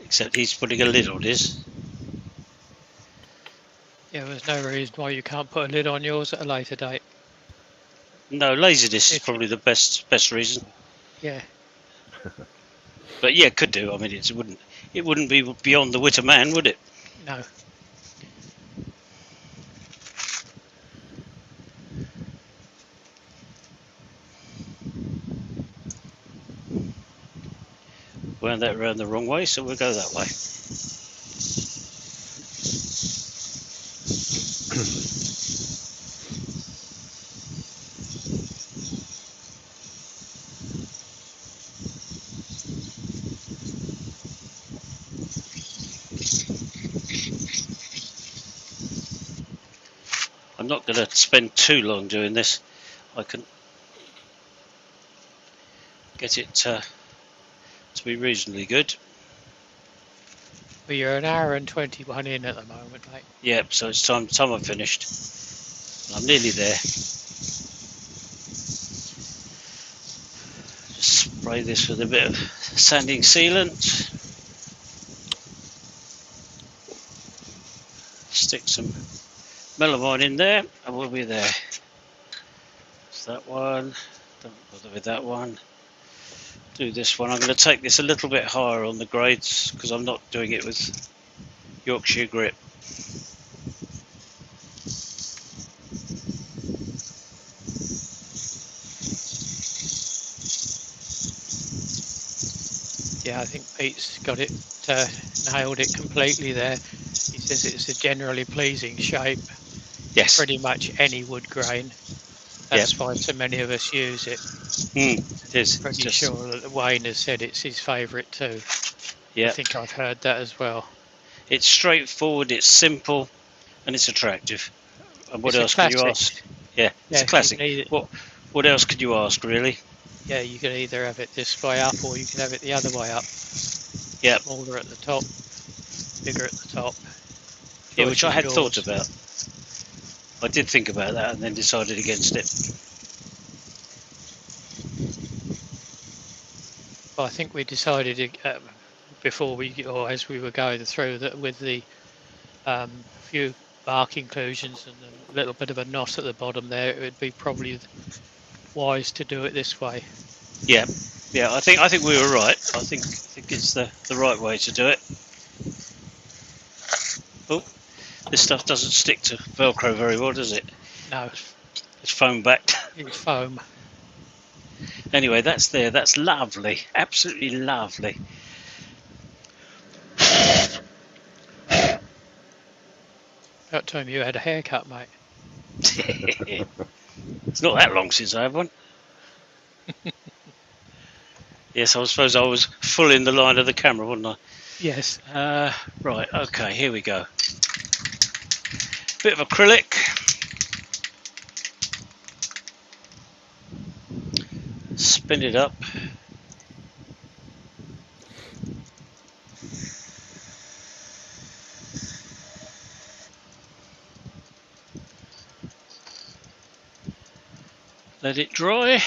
Speaker 1: except he's putting a lid on his.
Speaker 2: Yeah, there's no reason why you can't put a lid on yours at a later date.
Speaker 1: No, laziness is probably the best reason.
Speaker 2: Yeah.
Speaker 1: But yeah, could do. I mean, it wouldn't be beyond the wit of man, would it?
Speaker 2: No.
Speaker 1: Wound that around the wrong way, so we'll go that way. I'm not going to spend too long doing this. I can get it to be reasonably good.
Speaker 2: Well, you're an hour and 21 in at the moment, mate.
Speaker 1: Yep, so it's time I've finished. I'm nearly there. Just spray this with a bit of sanding sealant. Stick some melamine in there and we'll be there. It's that one. Don't bother with that one. Do this one. I'm going to take this a little bit higher on the grades because I'm not doing it with Yorkshire grip.
Speaker 2: Yeah, I think Pete's got it, nailed it completely there. He says it's a generally pleasing shape.
Speaker 1: Yes.
Speaker 2: Pretty much any wood grain. That's why so many of us use it.
Speaker 1: It is.
Speaker 2: Pretty sure that Wayne has said it's his favourite too.
Speaker 1: Yeah.
Speaker 2: I think I've heard that as well.
Speaker 1: It's straightforward, it's simple, and it's attractive. And what else can you ask? Yeah, it's a classic. What else could you ask, really?
Speaker 2: Yeah, you can either have it this way up or you can have it the other way up.
Speaker 1: Yeah.
Speaker 2: Smaller at the top, bigger at the top.
Speaker 1: Yeah, which I had thought about. I did think about that and then decided against it.
Speaker 2: Well, I think we decided before as we were going through that with the few bark inclusions and a little bit of a knot at the bottom there, it would be probably wise to do it this way.
Speaker 1: Yeah, yeah. I think we were right. I think it's the right way to do it. Oh, this stuff doesn't stick to Velcro very well, does it?
Speaker 2: No,
Speaker 1: It's foam backed.
Speaker 2: it's foam.
Speaker 1: Anyway, that's there. That's lovely. Absolutely lovely.
Speaker 2: About time you had a haircut, mate.
Speaker 1: It's not that long since I had one. Yes, I suppose I was full in the line of the camera, wasn't I?
Speaker 2: Yes.
Speaker 1: Right, okay, here we go. Bit of acrylic. Spin it up. Let it dry.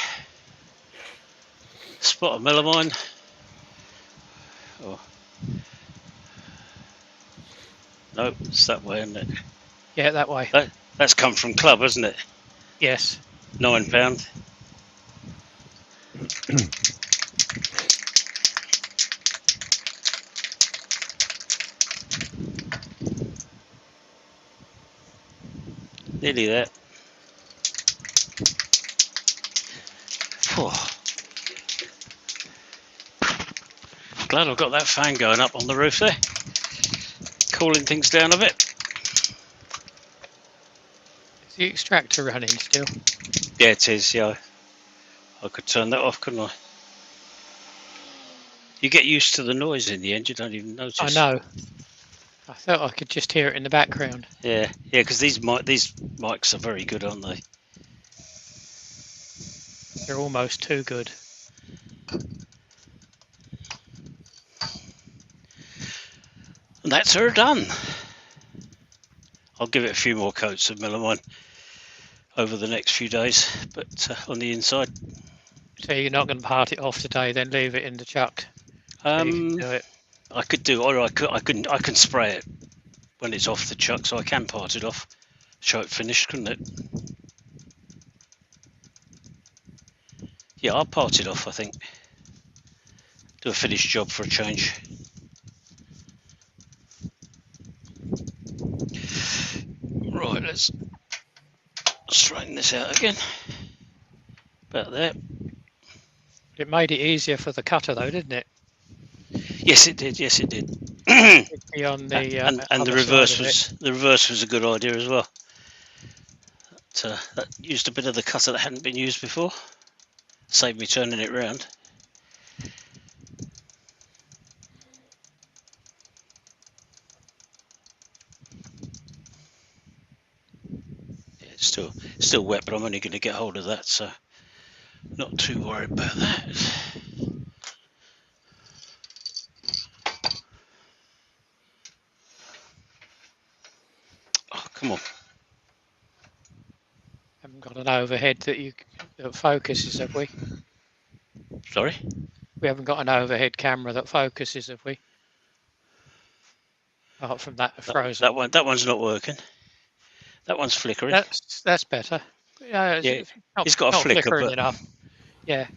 Speaker 1: Spot of melamine. Oh. No, it's that way, isn't it?
Speaker 2: Yeah, that way.
Speaker 1: That's come from club, hasn't it?
Speaker 2: Yes.
Speaker 1: £9. Nearly there. Whew. Glad I've got that fan going up on the roof there, cooling things down a bit.
Speaker 2: Is the extractor running still?
Speaker 1: Yeah, it is. Yeah, I could turn that off, couldn't I? You get used to the noise in the end. You don't even notice.
Speaker 2: I know. I thought I could just hear it in the background.
Speaker 1: Yeah, yeah, because these mics are very good, aren't they?
Speaker 2: They're almost too good.
Speaker 1: And that's her done. I'll give it a few more coats of melamine over the next few days, but on the inside.
Speaker 2: So you're not going to part it off today, then leave it in the chuck. So you can do it.
Speaker 1: I could do, or I can spray it when it's off the chuck, so I can part it off, show it finished, couldn't it? Yeah, I'll part it off, I think. Do a finished job for a change. Right, let's straighten this out again. About there.
Speaker 2: It made it easier for the cutter, though, didn't it?
Speaker 1: Yes, it did. Yes, it did.
Speaker 2: On the
Speaker 1: and the reverse was a good idea as well. That used a bit of the cutter that hadn't been used before. Saved me turning it round. Yeah, it's still wet, but I'm only going to get hold of that, so not too worried about that. Oh, come on.
Speaker 2: Haven't got an overhead that focuses, have we?
Speaker 1: Sorry?
Speaker 2: We haven't got an overhead camera that focuses, have we? Apart from that frozen.
Speaker 1: That one's not working. That one's flickering.
Speaker 2: That's better. Yeah,
Speaker 1: it's got a flicker, but
Speaker 2: enough. Yeah,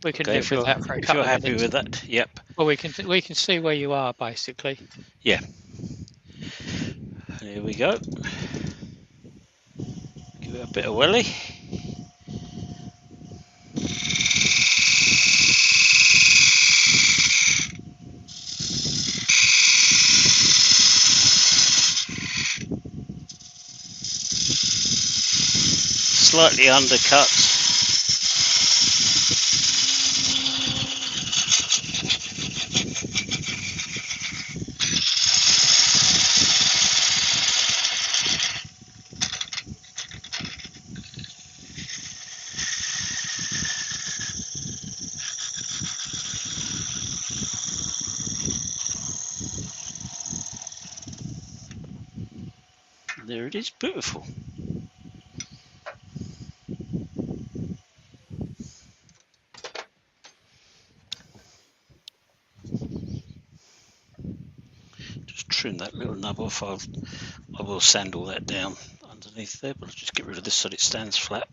Speaker 2: we can live with that for a couple of minutes.
Speaker 1: If you're happy with that, yep.
Speaker 2: Well, we can see where you are basically.
Speaker 1: Yeah. Here we go. Give it a bit of welly. Slightly undercut. There it is, beautiful. trim that little nub off. I will sand all that down underneath there, but I'll just get rid of this so that it stands flat.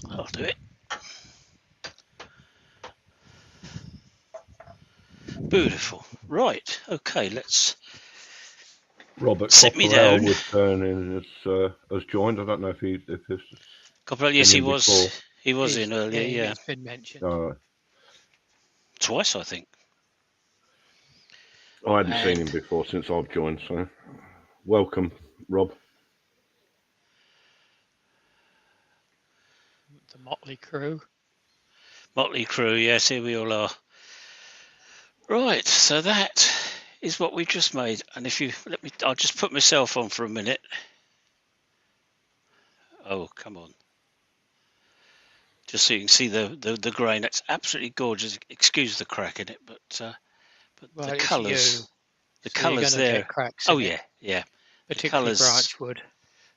Speaker 1: I'll do it. Beautiful. Right. Okay. Let's.
Speaker 3: Robert
Speaker 1: Sit me
Speaker 3: Copperell
Speaker 1: down.
Speaker 3: was in as joined. I don't know if this.
Speaker 1: Copperell, yes, he
Speaker 3: in
Speaker 1: was.
Speaker 3: before.
Speaker 1: He was in earlier. Yeah,
Speaker 2: It's been mentioned.
Speaker 1: twice I think.
Speaker 3: I hadn't seen him before since I've joined. So, welcome, Rob.
Speaker 2: The Motley Crew.
Speaker 1: Motley Crew. Yes, here we all are. Right. So that is what we just made. And if you let me, I'll just put myself on for a minute. Oh, come on. Just so you can see the grain. That's absolutely gorgeous. Excuse the crack in it, but
Speaker 2: Well,
Speaker 1: the
Speaker 2: it's
Speaker 1: colours, the
Speaker 2: so you're
Speaker 1: colours
Speaker 2: gonna
Speaker 1: there.
Speaker 2: get cracks
Speaker 1: Oh
Speaker 2: in it,
Speaker 1: yeah, yeah.
Speaker 2: particularly
Speaker 1: colours-
Speaker 2: branch wood.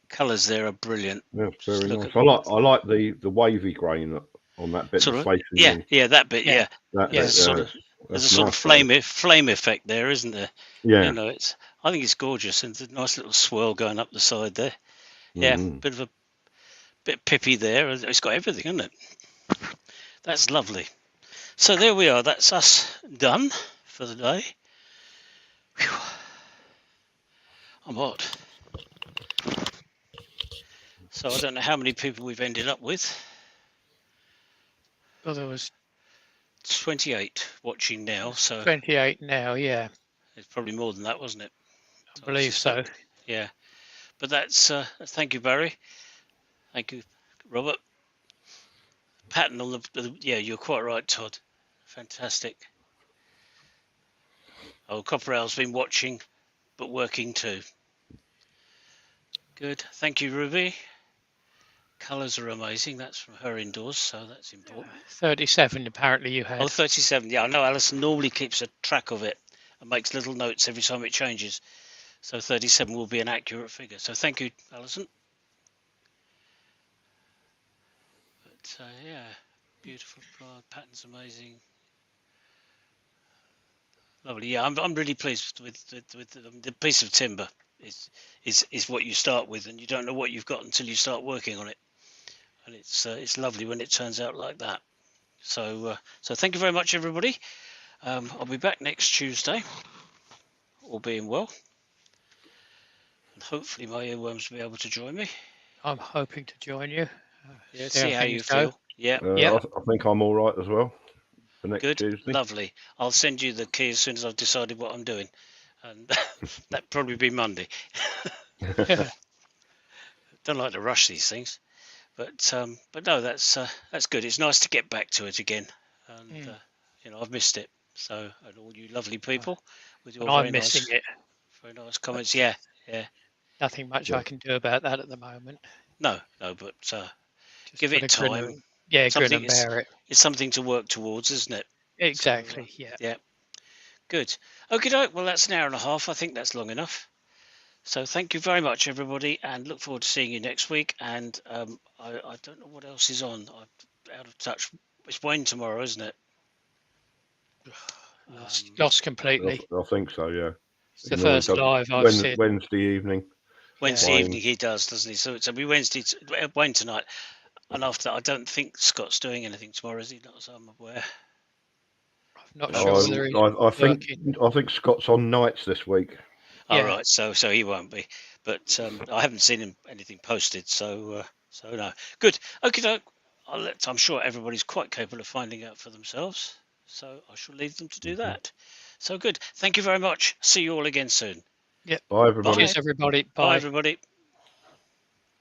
Speaker 1: Colours there are brilliant.
Speaker 3: Yeah,
Speaker 1: Just
Speaker 3: very
Speaker 1: look
Speaker 3: nice.
Speaker 1: at-
Speaker 3: I like the wavy grain on that bit.
Speaker 1: Sort of,
Speaker 3: facing
Speaker 1: yeah,
Speaker 3: in.
Speaker 1: yeah, that bit,
Speaker 2: Yeah.
Speaker 1: yeah.
Speaker 3: That
Speaker 2: Yeah.
Speaker 3: bit,
Speaker 1: Sort of- There's a sort of flame effect there, isn't there?
Speaker 3: Yeah.
Speaker 1: You know, I think it's gorgeous, and there's a nice little swirl going up the side there. Yeah,
Speaker 3: Mhm.
Speaker 1: bit pippy there. It's got everything, hasn't it? That's lovely. So there we are. That's us done for the day. Whew. I'm hot. So I don't know how many people we've ended up with.
Speaker 2: Well, there was
Speaker 1: 28 watching now, so
Speaker 2: 28 now. Yeah,
Speaker 1: it's probably more than that, wasn't it?
Speaker 2: I believe so.
Speaker 1: Yeah, but that's thank you, Barry. Thank you, Robert. Pattern on the yeah, you're quite right, Todd. Fantastic. Oh, Copperell's been watching, but working too. Good. Thank you, Ruby. Colours are amazing. That's from her indoors, so that's important.
Speaker 2: 37 apparently you had.
Speaker 1: Oh, 37. Yeah, I know Alison normally keeps a track of it and makes little notes every time it changes. So 37 will be an accurate figure. So thank you, Alison. But yeah, beautiful pattern's amazing. Lovely. Yeah, I'm really pleased with the piece of timber. Is what you start with, and you don't know what you've got until you start working on it. And it's lovely when it turns out like that. So thank you very much, everybody. I'll be back next Tuesday, all being well, and hopefully my earworms will be able to join me.
Speaker 2: I'm hoping to join you.
Speaker 1: Yeah, see how you feel. Yeah.
Speaker 2: Yeah.
Speaker 3: I think I'm all right as well for next
Speaker 1: Good,
Speaker 3: Tuesday.
Speaker 1: lovely. I'll send you the key as soon as I've decided what I'm doing, and that'll probably be Monday. Don't like to rush these things, but no, that's good. It's nice to get back to it again, and I've missed it. So, and all you lovely people with your
Speaker 2: And I'm missing it.
Speaker 1: very nice comments. Yeah.
Speaker 2: Nothing much I can do about that at the moment.
Speaker 1: No, but
Speaker 2: Just
Speaker 1: give it
Speaker 2: gotta grin
Speaker 1: time.
Speaker 2: and- yeah, grin
Speaker 1: Something
Speaker 2: and bear it.
Speaker 1: It's something to work towards, isn't it?
Speaker 2: Exactly.
Speaker 1: So,
Speaker 2: yeah.
Speaker 1: Yeah. Good. Okay, doke. Well, that's an hour and a half. I think that's long enough. So thank you very much, everybody, and look forward to seeing you next week. And I don't know what else is on. I'm out of touch. It's Wayne tomorrow, isn't it?
Speaker 2: Lost completely.
Speaker 3: I think so. Yeah.
Speaker 2: It's the first live I've seen.
Speaker 3: Wednesday evening.
Speaker 1: Wednesday
Speaker 3: Wayne.
Speaker 1: evening he does, doesn't he? So it'll be Wednesday, Wayne tonight. And after that, I don't think Scott's doing anything tomorrow, is he? Not as I'm aware.
Speaker 2: I'm not sure whether he's
Speaker 3: I think Scott's on nights this week.
Speaker 1: All
Speaker 2: Yeah.
Speaker 1: right, so he won't be, but I haven't seen anything posted, so no. Good. Okay, doke. I'm sure everybody's quite capable of finding out for themselves, so I shall leave them to do that. So good. Thank you very much. See you all again soon.
Speaker 2: Yeah.
Speaker 3: Bye, everybody.
Speaker 2: Cheers, everybody.
Speaker 1: Bye everybody.